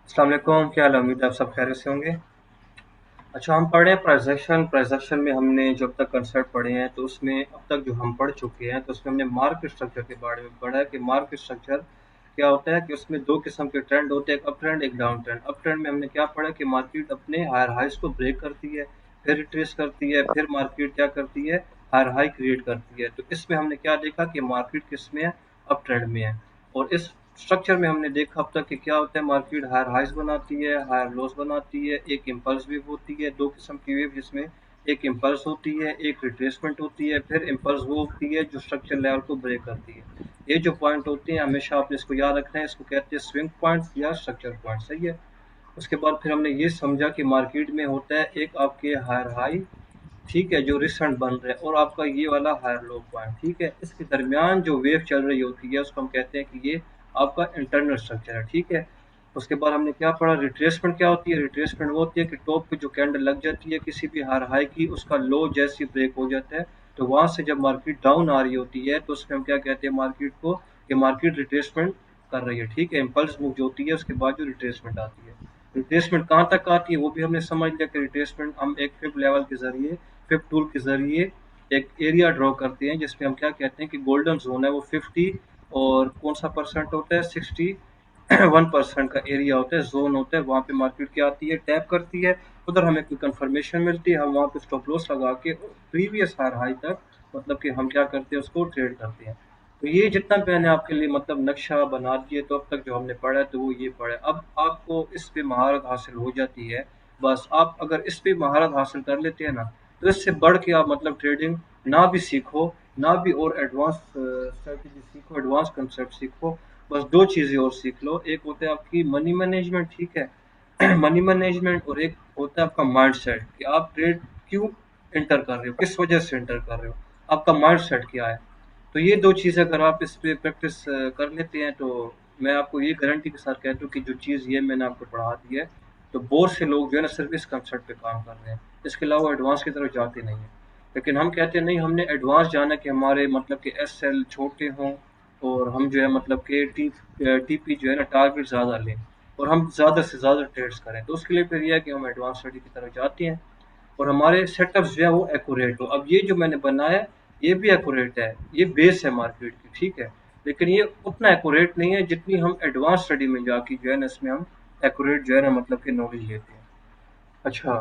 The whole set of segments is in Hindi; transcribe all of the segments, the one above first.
अस्सलाम वालेकुम, क्या हाल है? उम्मीद है आप सब खैरियत से होंगे। अच्छा, हम पढ़ रहे हैं प्राइजेक्शन में हमने जब तक कंसेप्ट पढ़े हैं तो उसमें अब तक जो हम पढ़ चुके हैं तो उसमें हमने मार्केट स्ट्रक्चर के बारे में पढ़ा है कि मार्केट स्ट्रक्चर क्या होता है कि उसमें दो किस्म के ट्रेंड होते हैं, एक अप ट्रेंड एक डाउन ट्रेंड। अप ट्रेंड में हमने क्या पढ़ा कि मार्केट अपने हायर हाइस को ब्रेक करती है, फिर रिट्रेस करती है, फिर मार्केट क्या करती है, हायर हाई क्रिएट करती है। तो इसमें हमने क्या देखा कि मार्केट किस में है, अप ट्रेंड में है। और इस स्ट्रक्चर में हमने देखा अब तक कि क्या होता है, मार्केट हायर हाइज बनाती है, हायर लोस बनाती है, एक इम्पल्स वेव होती है, दो किस्म की वेव जिसमें एक इम्पल्स होती है, एक रिट्रेसमेंट होती है, फिर इम्पल्स वो होती है जो स्ट्रक्चर लेवल को ब्रेक करती है। ये जो पॉइंट होते हैं हमेशा आपने इसको याद रखना है, इसको कहते हैं स्विंग पॉइंट्स या स्ट्रक्चर पॉइंट, सही है। उसके बाद फिर हमने ये समझा कि मार्केट में होता है एक आपके हायर हाई, ठीक है, जो रिसेंट बन रहा है, और आपका ये वाला हायर लो पॉइंट, ठीक है। इसके दरमियान जो वेव चल रही होती है उसको हम कहते हैं कि ये आपका इंटरनल स्ट्रक्चर है, ठीक है। उसके बाद हमने क्या पढ़ा, रिट्रेसमेंट क्या होती है। रिट्रेसमेंट वो होती है कि टॉप पे जो कैंडल लग जाती है किसी भी हायर हाई की, उसका लो जैसे ब्रेक हो जाता है तो वहां से जब मार्केट डाउन आ रही होती है तो उसमें हम क्या कहते हैं मार्केट को, कि मार्केट रिट्रेसमेंट कर रही है, ठीक है। इम्पल्स मूव जो होती है उसके बाद जो रिट्रेसमेंट आती है, रिट्रेसमेंट कहाँ तक आती है वो भी हमने समझ लिया कि रिट्रेसमेंट हम एक फिफ्थ लेवल के जरिए, फिफ्थ टूल के जरिए एक एरिया ड्रॉ करते हैं जिसमें हम क्या कहते हैं कि गोल्डन जोन है वो 50 और कौन सा परसेंट होता है, 61% का एरिया होता है, जोन होता है। वहाँ पे मार्केट क्या आती है, टैप करती है, उधर हमें कोई कंफर्मेशन मिलती है, हम वहाँ पे स्टॉप लॉस लगा के प्रीवियस हायर हाई तक मतलब कि हम क्या करते हैं उसको ट्रेड करते हैं। तो ये जितना मैंने आपके लिए मतलब नक्शा बना दिए तो अब तक जो हमने पढ़ा है तो वो ये पढ़ा है। अब आपको इस पे महारत हासिल हो जाती है, बस आप अगर इस पे महारत हासिल कर लेते हैं ना तो इससे बढ़ के आप मतलब ट्रेडिंग ना भी सीखो, ना भी और एडवांस स्ट्रेटजी सीखो, एडवांस कंसेप्ट सीखो, बस दो चीज़ें और सीख लो। एक होता है आपकी मनी मैनेजमेंट, ठीक है मनी मैनेजमेंट, और एक होता है आपका माइंड सेट कि आप ट्रेड क्यों एंटर कर रहे हो, किस वजह से एंटर कर रहे हो, आपका माइंड सेट क्या है। तो ये दो चीज़ अगर आप इस पे प्रैक्टिस कर लेते हैं तो मैं आपको ये गारंटी के साथ कहता हूँ कि जो चीज़ ये मैंने आपको पढ़ा दी है तो बहुत से लोग जो है ना सिर्फ इस कंसेप्ट पे काम कर रहे हैं, इसके अलावा एडवांस की तरफ जाते नहीं हैं। लेकिन हम कहते हैं नहीं, हमने एडवांस जाना कि हमारे मतलब कि एस एल छोटे हों और हम जो है मतलब कि टी पी जो है ना टारगेट ज़्यादा लें और हम ज़्यादा से ज़्यादा ट्रेड्स करें, तो उसके लिए फिर यह है कि हम एडवांस स्टडी की तरफ जाते हैं और हमारे सेटअप्स जो है वो एक्यूरेट हो। अब ये जो मैंने बनाया है ये भी एक्यूरेट है, ये बेस है मार्केट की, ठीक है, लेकिन ये उतना एक्यूरेट नहीं है जितनी हम एडवांस स्टडी में जाके जो है ना इसमें हम एक्यूरेट जो है ना मतलब कि नॉलेज लेते हैं। अच्छा,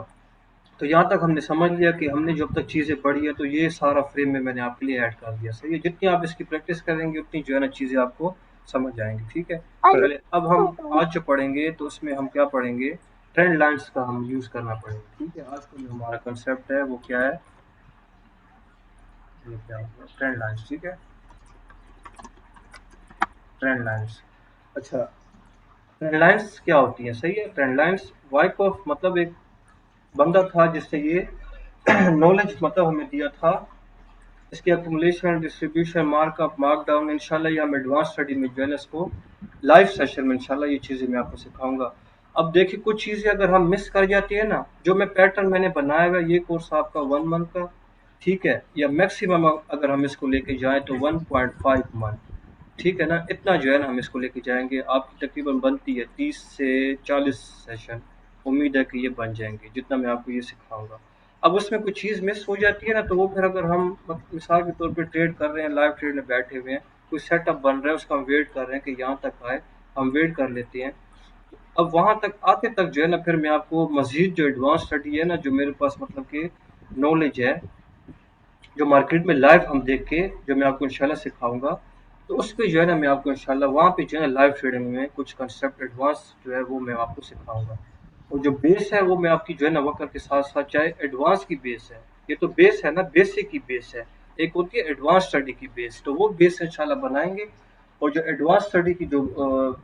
तो यहाँ तक हमने समझ लिया कि हमने जब तक चीज़ें पढ़ी है तो ये सारा फ्रेम में मैंने आपके लिए ऐड कर दिया, सही है। जितनी आप इसकी प्रैक्टिस करेंगे उतनी जो है ना चीज़ें आपको समझ आएंगी, ठीक है। चलिए अब हम आज जो पढ़ेंगे तो उसमें हम क्या पढ़ेंगे, ट्रेंड लाइंस का हम यूज़ करना पड़ेगा, ठीक है। आज का जो हमारा कंसेप्ट है वो क्या है, ये क्या होगा, ट्रेंड लाइंस, ठीक है, ट्रेंड लाइंस। अच्छा, ट्रेंड लाइंस क्या होती है, सही है। ट्रेंड लाइंस वाइक ऑफ मतलब एक बंदा था जिससे ये नॉलेज मतलब हमें दिया था, इसकी अक्यूमुलेशन, डिस्ट्रीब्यूशन, मार्कअप, मार्कडाउन, इंशाल्लाह ये हम एडवांस स्टडी में जो है ना इसको लाइव सेशन में इंशाल्लाह ये चीज़ें मैं आपको सिखाऊंगा। अब देखिए कुछ चीज़ें अगर हम मिस कर जाती है ना, जो मैं पैटर्न मैंने बनाया हुआ है, ये कोर्स आपका 1 मंथ का, ठीक है, या मैक्सिमम अगर हम इसको लेके जाएं तो 1.5 मंथ, ठीक है ना, इतना जो है ना हम इसको लेके जाएंगे। आपकी तकरीबन बनती है 30 से 40 सेशन, उम्मीद है कि ये बन जाएंगे जितना मैं आपको ये सिखाऊंगा। अब उसमें कुछ चीज़ मिस हो जाती है ना तो वो फिर अगर हम मिसाल के तौर पे ट्रेड कर रहे हैं, लाइव ट्रेड में बैठे हुए हैं, कोई सेटअप बन रहा है उसका हम वेट कर रहे हैं कि यहाँ तक आए, हम वेट कर लेते हैं। अब वहां तक आते तक जो है ना फिर मैं आपको मजीद जो एडवांस स्टडी है ना, जो मेरे पास मतलब कि नॉलेज है, जो मार्केट में लाइव हम देख के जो मैं आपको इंशाल्लाह सिखाऊंगा, तो उस पे जो है ना मैं आपको इंशाल्लाह वहाँ पे जो है ना लाइव ट्रेडिंग में कुछ कंसेप्ट एडवांस जो है वो मैं आपको सिखाऊंगा। और जो बेस है वो मैं आपकी जो है ना वक्त के साथ साथ, चाहे एडवांस की बेस है, ये तो बेस है ना, बेसिक की बेस है, एक होती है एडवांस स्टडी की बेस, तो वो बेस इंशाल्लाह बनाएंगे। और जो एडवांस स्टडी की जो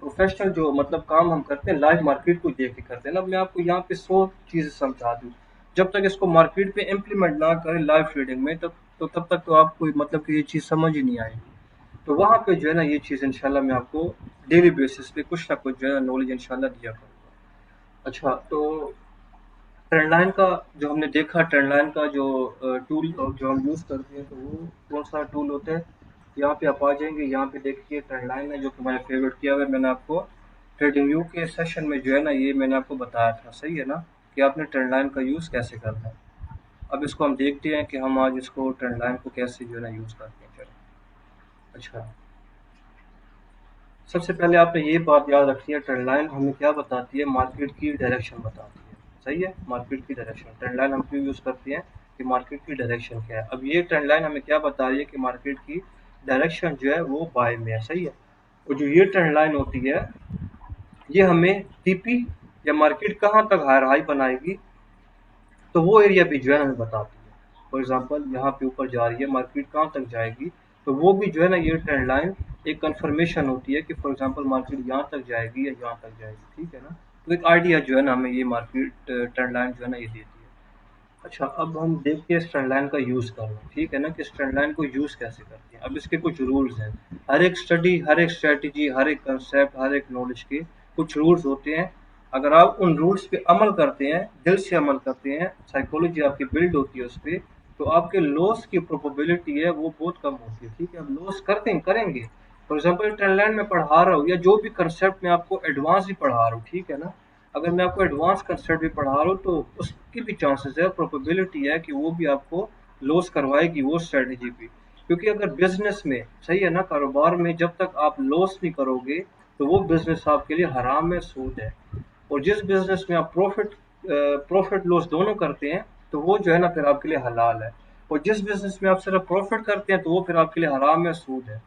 प्रोफेशनल जो मतलब काम हम करते हैं लाइव मार्केट को देख के करते हैं ना, मैं आपको यहाँ पे 100 चीज़ें समझा दूँ, जब तक इसको मार्केट पे इम्प्लीमेंट ना करें लाइव ट्रेडिंग में तब तक तो आपको मतलब कि ये चीज़ समझ ही नहीं आएगी। तो वहाँ पे जो है ना ये चीज़ इंशाल्लाह मैं आपको डेली बेसिस पे कुछ ना कुछ जो है नॉलेज इंशाल्लाह दिया करूँगा। अच्छा, तो ट्रेंड लाइन का जो हमने देखा, ट्रेंड लाइन का जो टूल जो हम यूज़ करते हैं तो वो कौन सा टूल होता है, यहाँ पे आप आ जाएंगे, यहाँ पे देखिए ट्रेंड लाइन है जो कि मैंने फेवरेट किया हुआ है मैंने आपको। ट्रेडिंग व्यू के सेशन में जो है ना, ये मैंने आपको बताया था, सही है ना, कि आपने ट्रेंड लाइन का यूज़ कैसे करना है। अब इसको हम देखते हैं कि हम आज इसको ट्रेंड लाइन को कैसे जो है ना यूज़ करते हैं। चलो, अच्छा, सबसे पहले आपने ये बात याद रखनी है, ट्रेंड लाइन हमें क्या बताती है, मार्केट की डायरेक्शन बताती है। सही है, मार्केट की डायरेक्शन। ट्रेंड लाइन हम क्यों यूज़ करते हैं कि मार्केट की डायरेक्शन क्या है। अब ये ट्रेंड लाइन हमें क्या बता रही है कि मार्केट की डायरेक्शन जो है वो बाय में है। सही है, और जो ये ट्रेंड लाइन होती है, ये हमें टीपी या मार्केट कहाँ तक हायर हाई बनाएगी, तो वो एरिया भी जो है हमें बताती है। फॉर एग्जांपल यहाँ पे ऊपर जा रही है मार्केट, कहाँ तक जाएगी, तो वो भी जो है ना, ये ट्रेंड लाइन एक कंफर्मेशन होती है कि फॉर एग्जांपल मार्केट यहाँ तक जाएगी या यहाँ तक जाएगी। ठीक है ना, तो एक आइडिया जो है ना हमें ये मार्केट ट्रेंड लाइन जो है ना ये देती है। अच्छा, अब हम देखते हैं इस ट्रेंड लाइन का यूज़ करना। ठीक है ना, कि इस ट्रेंड लाइन को यूज़ कैसे करते हैं। अब इसके कुछ रूल्स हैं। हर एक स्टडी, हर एक स्ट्रेटजी, हर एक कंसेप्ट, हर एक नॉलेज के कुछ रूल्स होते हैं। अगर आप उन रूल्स पे अमल करते हैं, दिल से अमल करते हैं, साइकोलॉजी आपकी बिल्ड होती है उस पे, तो आपके लॉस की प्रोबेबिलिटी है वो बहुत कम होती है। ठीक है, अब लॉस करते हैं, करेंगे। फॉर एग्जाम्पल ट्रेंड लाइन में पढ़ा रहा हूँ या जो भी कंसेप्ट मैं आपको एडवांस भी पढ़ा रहा हूँ, ठीक है ना, अगर मैं आपको एडवांस कंसेप्ट भी पढ़ा रहा हूँ तो उसकी भी चांसेस है, प्रोबेबिलिटी है कि वो भी आपको लॉस करवाएगी वो स्ट्रेटजी भी। क्योंकि अगर बिजनेस में, सही है ना, कारोबार में जब तक आप लॉस नहीं करोगे तो वो बिजनेस आपके लिए हराम है, सूद है। और जिस बिजनेस में आप प्रॉफिट लॉस दोनों करते हैं, तो वो जो है ना फिर आपके लिए हलाल है। और जिस बिजनेस में आप सिर्फ प्रॉफिट करते हैं तो वो फिर आपके लिए हराम है, सूद है।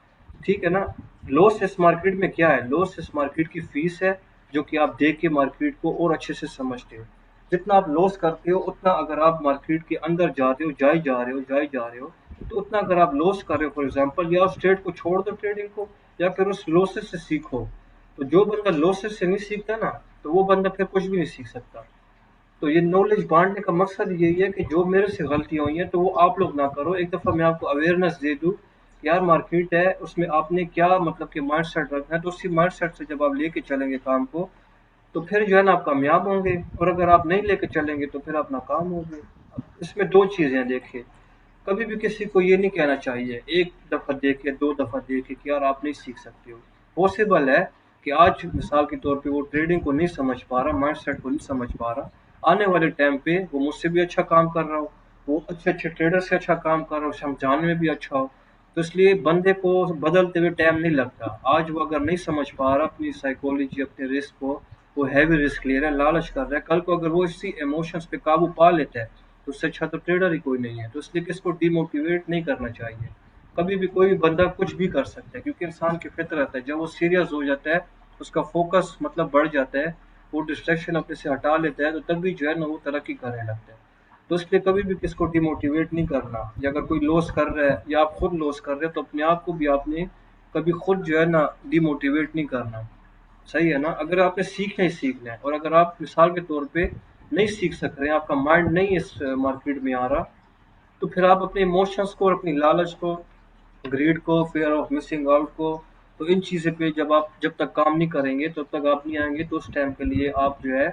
ठीक है ना, लॉस इस मार्केट में क्या है, लॉस इस मार्केट की फीस है, जो कि आप देख के मार्केट को और अच्छे से समझते हो। जितना आप लॉस करते हो उतना, अगर आप मार्केट के अंदर जाते हो, जाए जा रहे हो, तो उतना अगर आप लॉस कर रहे हो, फॉर एग्जांपल, या उस ट्रेड को छोड़ दो, ट्रेडिंग को, या फिर उस लॉसेस से सीखो। तो जो बंदा लॉसेस से नहीं सीखता ना, तो वो बंदा फिर कुछ भी नहीं सीख सकता। तो ये नॉलेज बांटने का मकसद यही है कि जो मेरे से गलतियां हुई हैं तो वो आप लोग ना करो। एक दफ़ा मैं आपको अवेयरनेस दे दूं कि यार मार्केट है, उसमें आपने क्या मतलब कि माइंड सेट रखना है, तो उसी माइंड सेट से जब आप लेके चलेंगे काम को, तो फिर जो है ना आप कामयाब होंगे। और अगर आप नहीं लेके चलेंगे तो फिर आप नाकाम होंगे। अब इसमें दो चीज़ें हैं, देखिए, कभी भी किसी को ये नहीं कहना चाहिए एक दफ़ा देखे, दो दफ़ा देखे, कि यार आप नहीं सीख सकते हो। पॉसिबल है कि आज मिसाल के तौर पे वो ट्रेडिंग को नहीं समझ पा रहा, माइंड सेट को नहीं समझ पा रहा, आने वाले टाइम पे वो मुझसे भी अच्छा काम कर रहा हो, वो अच्छे अच्छे ट्रेडर से अच्छा काम कर रहा हो, समझाने में भी अच्छा हो। तो इसलिए बंदे को बदलते हुए टाइम नहीं लगता। आज वो अगर नहीं समझ पा रहा अपनी साइकोलॉजी, अपने रिस्क को, वो हैवी रिस्क ले रहा है, लालच कर रहा है, कल को अगर वो इसी इमोशंस पे काबू पा लेता है तो उससे अच्छा तो ट्रेडर ही कोई नहीं है। तो इसलिए किसको डिमोटिवेट नहीं करना चाहिए। कभी भी कोई भी बंदा कुछ भी कर सकता है, क्योंकि इंसान की फितरत है, जब वो सीरियस हो जाता है, उसका फोकस मतलब बढ़ जाता है, वो डिस्ट्रैक्शन अपने से हटा लेता है, तो तब भी जो है ना वो तरक्की करने लगता है। तो इसलिए कभी भी किसको डिमोटिवेट नहीं करना। या अगर कोई लॉस कर रहा है या आप खुद लॉस कर रहे हैं, तो अपने आप को भी आपने कभी खुद जो है ना डिमोटिवेट नहीं करना। सही है ना, अगर आपने सीखना ही सीखना है, और अगर आप मिसाल के तौर पे नहीं सीख सक रहे हैं, आपका माइंड नहीं इस मार्केट में आ रहा, तो फिर आप अपने इमोशंस को और अपनी लालच को, ग्रीड को, फियर ऑफ मिसिंग आउट को, तो इन चीज़ों पे जब तक काम नहीं करेंगे तब तक आप नहीं आएंगे। तो उस टाइम के लिए आप जो है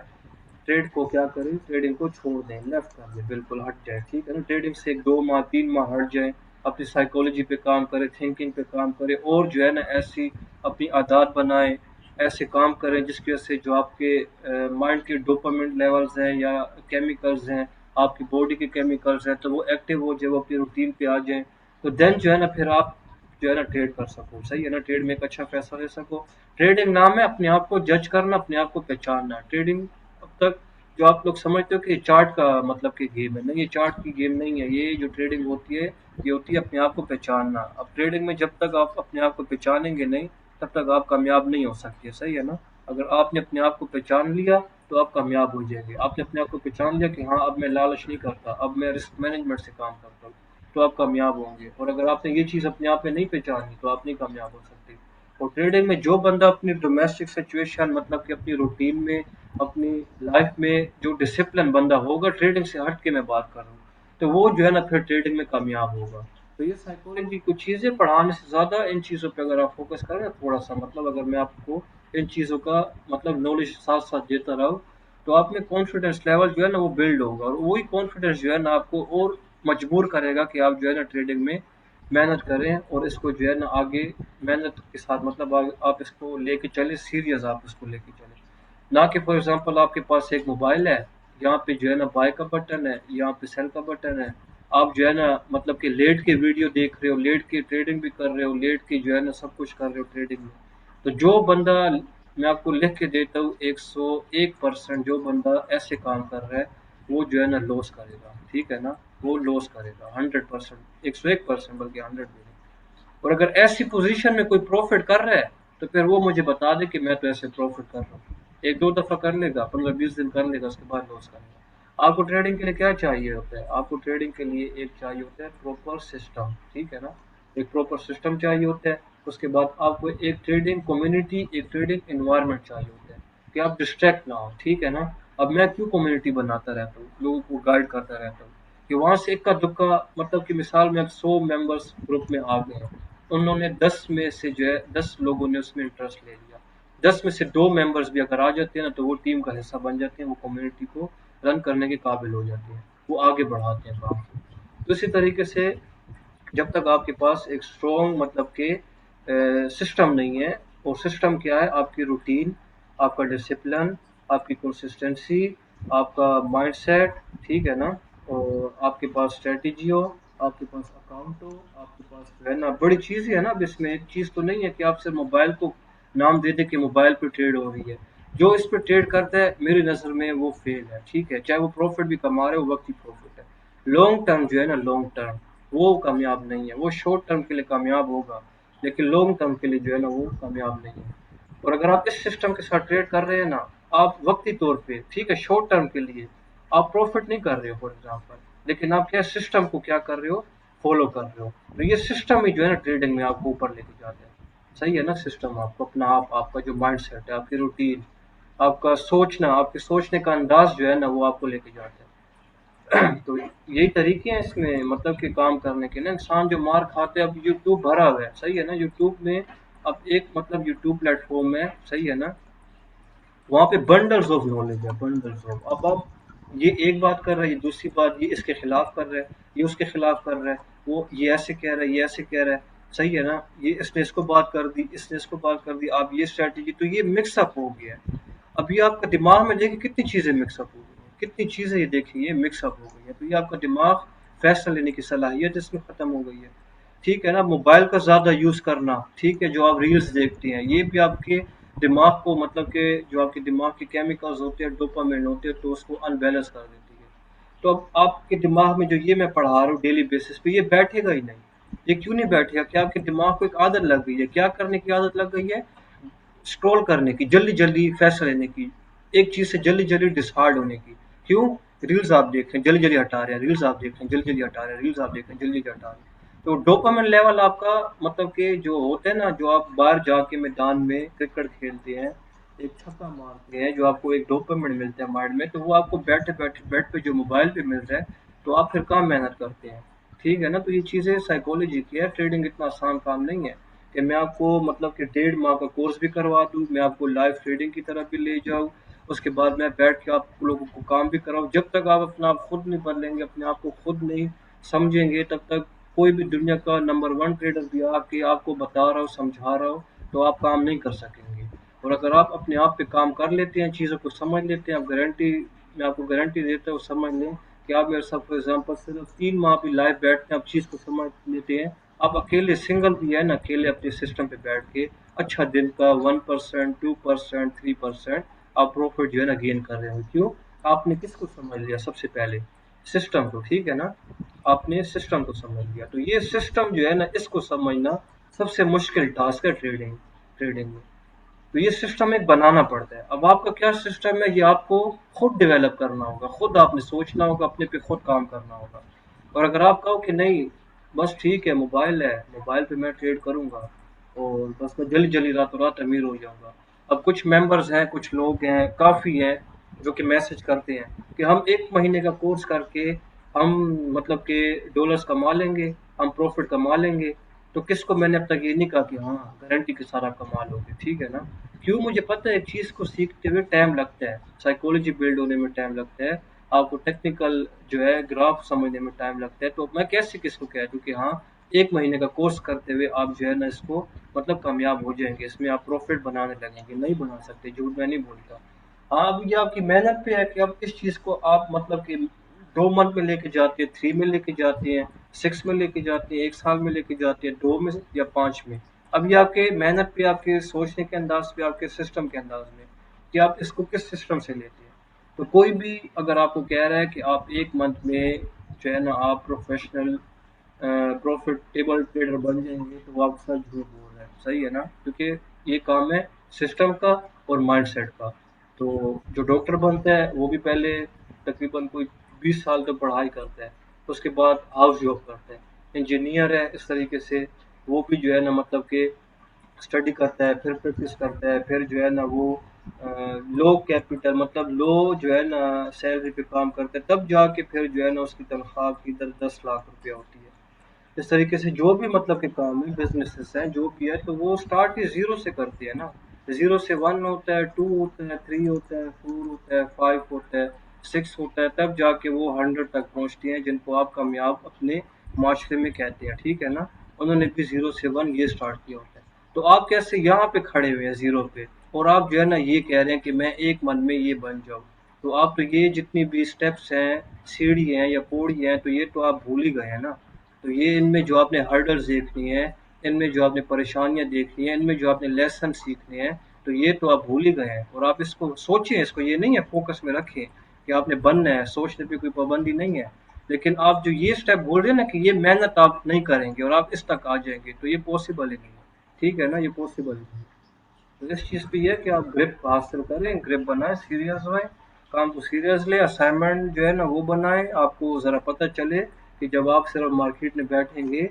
ट्रेड को क्या करें, ट्रेडिंग को छोड़ दें, लेफ्ट कर दें, बिल्कुल हट जाए। ठीक है ना, ट्रेडिंग से 2 माह 3 माह हट जाए, अपनी साइकोलॉजी पे काम करें, थिंकिंग पे काम करें, और जो है ना ऐसी अपनी आदत बनाएं, ऐसे काम करें जिसकी वजह से जो आपके माइंड के डोपामिन लेवल्स हैं या केमिकल्स हैं, आपकी बॉडी के केमिकल्स हैं, तो वो एक्टिव हो जाए, वो अपनी रूटीन पे आ जाए। तो देन जो है ना फिर आप जो है ना ट्रेड कर सको। सही है ना, ट्रेड में एक अच्छा पैसा ले सको। ट्रेडिंग नाम है अपने आप को जज करना, अपने आप को पहचानना। ट्रेडिंग अब तक जो आप लोग समझते हो कि चार्ट का मतलब कि गेम है, नहीं, ये चार्ट की गेम नहीं है। ये जो ट्रेडिंग होती है, ये होती है अपने आप को पहचानना। अब ट्रेडिंग में जब तक आप अपने आप को पहचानेंगे नहीं, तब तक आप कामयाब नहीं हो सकते। सही है ना, अगर आपने अपने आप को पहचान लिया तो आप कामयाब हो जाएंगे। आपने अपने आप को पहचान लिया कि हाँ, अब मैं लालच नहीं करता, अब मैं रिस्क मैनेजमेंट से काम करता हूँ, तो आप कामयाब होंगे। और अगर आपने ये चीज़ अपने आप में नहीं पहचानी तो आप नहीं कामयाब हो सकते। और ट्रेडिंग में जो बंदा अपनी डोमेस्टिक सिचुएशन, मतलब कि अपनी रूटीन में, अपनी लाइफ में जो डिसिप्लिन बंदा होगा, ट्रेडिंग से हट के मैं बात कर रहा हूँ, तो वो जो है ना फिर ट्रेडिंग में कामयाब होगा। तो ये साइकोलॉजी कुछ चीज़ें पढ़ाने से ज़्यादा इन चीज़ों पे अगर आप फोकस करें ना थोड़ा सा, मतलब अगर मैं आपको इन चीज़ों का मतलब नॉलेज साथ साथ देता रहूँ, तो आप में कॉन्फिडेंस लेवल जो है ना वो बिल्ड होगा, और वही कॉन्फिडेंस जो है ना आपको और मजबूर करेगा कि आप जो है ना ट्रेडिंग में मेहनत करें और इसको जो है ना आगे मेहनत के साथ मतलब आप इसको लेके चले, सीरियस आप इसको लेके चले। ना कि फॉर एग्जांपल आपके पास एक मोबाइल है, यहाँ पे जो है ना बाय का बटन है, यहाँ पे सेल का बटन है, आप जो है ना मतलब कि लेट के वीडियो देख रहे हो, लेट के ट्रेडिंग भी कर रहे हो, लेट के जो है ना सब कुछ कर रहे हो ट्रेडिंग में। तो जो बंदा, मैं आपको लिख के देता हूँ, 101% जो बंदा ऐसे काम कर रहा है वो जो है ना लॉस करेगा, ठीक है ना, वो लॉस करेगा 100%, 101% बल्कि 100 भी नहीं। और अगर ऐसी पोजीशन में कोई प्रॉफिट कर रहा है तो फिर वो मुझे बता दे कि मैं तो ऐसे प्रॉफिट कर रहा हूँ। एक दो दफा कर लेगा, 15-20 दिन कर लेगा, उसके बाद लॉस करेगा। आपको ट्रेडिंग के लिए क्या चाहिए होता है? आपको ट्रेडिंग के लिए एक चाहिए होता है प्रॉपर सिस्टम, ठीक है ना, एक प्रॉपर सिस्टम चाहिए होता है। उसके बाद आपको एक ट्रेडिंग कम्युनिटी, एक ट्रेडिंग एनवायरनमेंट चाहिए होता है कि आप डिस्ट्रैक्ट ना हो, ठीक है ना। अब मैं क्यों कम्युनिटी बनाता रहता हूँ, लोगों को गाइड करता रहता हूँ कि वहां से इक्का दुक्का, मतलब कि मिसाल में अब 100 मेंबर्स ग्रुप में आ गए हैं, उन्होंने 10 में से जो है 10 लोगों ने उसमें इंटरेस्ट ले लिया, 10 में से 2 मेंबर्स भी अगर आ जाते हैं ना तो वो टीम का हिस्सा बन जाते हैं, वो कम्युनिटी को रन करने के काबिल हो जाते हैं, वो आगे बढ़ाते हैं काम को। तो इसी तरीके से जब तक आपके पास एक स्ट्रॉन्ग मतलब के सिस्टम नहीं है, और सिस्टम क्या है? आपकी रूटीन, आपका डिसिप्लिन, आपकी कंसिस्टेंसी, आपका माइंडसेट, ठीक है ना, और आपके पास स्ट्रेटजी हो, आपके पास अकाउंट हो, आपके पास जो है ना बड़ी चीज़ है ना। अब इसमें एक चीज़ तो नहीं है कि आप सिर्फ मोबाइल को नाम दे दे कि मोबाइल पे ट्रेड हो रही है। जो इस पे ट्रेड करता है मेरी नज़र में वो फेल है, ठीक है, चाहे वो प्रॉफिट भी कमा रहे हो, वक्त ही प्रॉफिट है। लॉन्ग टर्म जो है ना, लॉन्ग टर्म वो कामयाब नहीं है। वो शॉर्ट टर्म के लिए कामयाब होगा, लेकिन लॉन्ग टर्म के लिए जो है ना वो कामयाब नहीं है। और अगर आप इस सिस्टम के साथ ट्रेड कर रहे हैं ना, आप वक्ती तौर पे, ठीक है, शॉर्ट टर्म के लिए आप प्रॉफिट नहीं कर रहे हो फॉर एग्जांपल, लेकिन आप क्या सिस्टम को क्या कर रहे हो, फॉलो कर रहे हो। तो ये सिस्टम ही जो है ना ट्रेडिंग में आपको ऊपर लेके जाता है। सही है ना, सिस्टम आपको अपना, आप आपका जो माइंड सेट है, आपकी रूटीन, आपका सोचना, आपके सोचने का अंदाज जो है ना वो आपको लेके जाता है। तो यही तरीके हैं इसमें मतलब कि काम करने के ना। इंसान जो मार खाते हैं, अब यूट्यूब भरा हुआ है, सही है ना, यूट्यूब में अब एक मतलब यूट्यूब प्लेटफॉर्म है, सही है ना, वहाँ पे बंडल्स ऑफ नॉलेज है, बंडल्स ऑफ। अब आप ये एक बात कर रहा है, ये दूसरी बात ये इसके खिलाफ कर रहा है, ये उसके खिलाफ कर रहा है, वो ये ऐसे कह रहा है, ये ऐसे कह रहा है, सही है ना, ये इसने इसको बात कर दी, इसने इसको बात कर दी, आप ये स्ट्रैटेजी, तो ये मिक्सअप हो गया है। अभी आपका दिमाग में देखिए कितनी चीजें मिक्सअप हो गई हैं, कितनी चीजें ये देखिए ये मिक्सअप हो गई है, तो ये आपका दिमाग फैसला लेने की सलाहियत इसमें खत्म हो गई है। ठीक है ना, मोबाइल का ज्यादा यूज करना, ठीक है, जो आप रील्स देखते हैं, ये भी आपके दिमाग को मतलब कि जो आपके दिमाग के केमिकल्स होते हैं, डोपामिन होते हैं, तो उसको अनबैलेंस कर देती है। तो अब आपके दिमाग में जो ये मैं पढ़ा रहा हूँ डेली बेसिस पे, ये बैठेगा ही नहीं। ये क्यों नहीं बैठेगा? क्या आपके दिमाग को एक आदत लग गई है? क्या करने की आदत लग गई है? स्क्रॉल करने की, जल्दी जल्दी फैसला लेने की, एक चीज से जल्दी जल्दी डिसहार्ड होने की। क्यों? रील्स आप देख रहे हैं, जल्दी जल्दी हटा रहे हैं, रील्स आप देख रहे हैं, जल्दी जल्दी हटा रहे हैं, रील्स आप देख रहे हैं, जल्दी जल्दी हटा रहे हैं। तो डोपामिन लेवल आपका मतलब कि जो होता है ना, जो आप बाहर जाके मैदान में क्रिकेट खेलते हैं, एक छक्का मारते हैं, जो आपको एक डोपामिन मिलता है माइंड में, तो वो आपको बैठे बैठे बेड पे जो मोबाइल पे मिल रहा है, तो आप फिर कहाँ मेहनत करते हैं? ठीक है ना, तो ये चीजें साइकोलॉजी की है। ट्रेडिंग इतना आसान काम नहीं है कि मैं आपको मतलब कि 1.5 माह का कोर्स भी करवा दूँ, मैं आपको लाइव ट्रेडिंग की तरफ भी ले जाऊँ, उसके बाद मैं बैठ के आप लोगों को काम भी कराऊँ। जब तक आप अपना आप खुद नहीं बदलेंगे, अपने आप को खुद नहीं समझेंगे, तब तक कोई भी दुनिया का नंबर 1 ट्रेडर भी आके आपको बता रहा हो, समझा रहा हो, तो आप काम नहीं कर सकेंगे। और अगर आप अपने आप पे काम कर लेते हैं, चीज़ों को समझ लेते हैं, आप गारंटी, मैं आपको गारंटी देता हूँ, समझ लें कि आप मेरे साथ फॉर एग्जांपल सिर्फ 3 माह भी लाइव बैठते हैं, आप चीज़ को समझ लेते हैं, आप अकेले सिंगल भी है ना, अकेले अपने सिस्टम पे बैठ के अच्छा दिन का 1%, 2%, 3% आप प्रॉफिट जो है ना गेन कर रहे हो। क्यों? आपने किसको समझ लिया सबसे पहले? सिस्टम को, ठीक है ना, आपने सिस्टम को समझ लिया। तो ये सिस्टम जो है ना, इसको समझना सबसे मुश्किल टास्क है ट्रेडिंग ट्रेडिंग में। तो ये सिस्टम एक बनाना पड़ता है। अब आपका क्या सिस्टम है, ये आपको खुद डेवलप करना होगा, खुद आपने सोचना होगा, अपने पे खुद काम करना होगा। और अगर आप कहो कि नहीं, बस ठीक है, मोबाइल है, मोबाइल पे मैं ट्रेड करूंगा और बस मैं जल्दी जल्दी रातों रात अमीर हो जाऊंगा। अब कुछ मेंबर्स हैं, कुछ लोग हैं, काफ़ी हैं, जो कि मैसेज करते हैं कि हम 1 महीने का कोर्स करके हम मतलब कि डॉलर्स कमा लेंगे, हम प्रॉफिट कमा लेंगे। तो किसको मैंने अब तक ये नहीं कहा कि हाँ गारंटी के साथ आप कमा लोगे, ठीक है ना। क्यों? मुझे पता है एक चीज़ को सीखते हुए टाइम लगता है, साइकोलॉजी बिल्ड होने में टाइम लगता है, आपको टेक्निकल जो है ग्राफ समझने में टाइम लगता है। तो मैं कैसे किसको कह दूँ कि हाँ 1 महीने का कोर्स करते हुए आप जो है ना इसको मतलब कामयाब हो जाएँगे, इसमें आप प्रॉफ़िट बनाने लगेंगे, नहीं बना सकते, झूठ मैं नहीं बोलता। हाँ, अब ये आपकी मेहनत पे है कि आप किस चीज़ को आप मतलब कि 2 मंथ में लेके जाते हैं, 3 में लेके जाते हैं, 6 में लेके जाते हैं, 1 साल में लेके जाते हैं, 2 में या 5 में। अब ये आपके मेहनत पे, आपके सोचने के अंदाज़ पे, आपके सिस्टम के अंदाज़ में कि आप इसको किस सिस्टम से लेते हैं। तो कोई भी अगर आपको कह रहा है कि आप 1 मंथ में जो है ना आप प्रोफ़ेशनल प्रॉफिटेबल ट्रेडर बन जाएँगे, तो वो आपके साथ झूठ बोल रहा है, सही है ना? क्योंकि ये काम है सिस्टम का और माइंडसेट का। तो जो डॉक्टर बनता है वो भी पहले तकरीबन कोई 20 साल तक पढ़ाई करता है, उसके बाद हाउस जॉब करता है। इंजीनियर है इस तरीके से, वो भी जो है ना मतलब कि स्टडी करता है, फिर प्रैक्टिस करता है, फिर जो है ना वो लो कैपिटल मतलब लो जो है ना सैलरी पे काम करता है, तब जाके फिर जो है ना उसकी तनख्वाह की दर 10 लाख रुपया होती है। इस तरीके से जो भी मतलब के काम है, बिज़नेसेस हैं, जो भी है, तो वो स्टार्ट ही ज़ीरो से करते हैं ना। ज़ीरो से 1 होता है, 2 होता है, 3 होता है, 4 होता है, 5 होता है, 6 होता है, तब जाके वो 100 तक पहुँचती हैं, जिनको आप कामयाब अपने माशरे में कहते हैं, ठीक है ना? उन्होंने भी ज़ीरो से 1 ये स्टार्ट किया होता है। तो आप कैसे यहाँ पे खड़े हुए हैं ज़ीरो पे, और आप जो है ना ये कह रहे हैं कि मैं 1 मंथ में ये बन जाऊँ। तो आप तो ये जितनी भी स्टेप्स हैं, सीढ़ी हैं या पौड़ी हैं, तो ये तो आप भूल ही गए हैं ना। तो ये इनमें जो आपने हर्डल्स देखनी है, इनमें जो आपने परेशानियाँ देखनी है, इनमें जो आपने लेसन सीखने हैं, तो ये तो आप भूल ही गए हैं। और आप इसको सोचें, इसको ये नहीं है फ़ोकस में रखें कि आपने बनना है, सोचने पे कोई पाबंदी नहीं है। लेकिन आप जो ये स्टेप बोल रहे हैं ना कि ये मेहनत आप नहीं करेंगे और आप इस तक आ जाएँगे, तो ये पॉसिबल ही नहीं है। ठीक है ना? ये पॉसिबल ही नहीं है। तो इस चीज़ पे ये है कि आप ग्रिप हासिल करें, ग्रिप बनाएँ, सीरियस रहें, काम को सीरियस लें, असाइनमेंट जो है ना वो बनाएँ, आपको ज़रा पता चले कि जब आप सिर्फ मार्केट में बैठेंगे,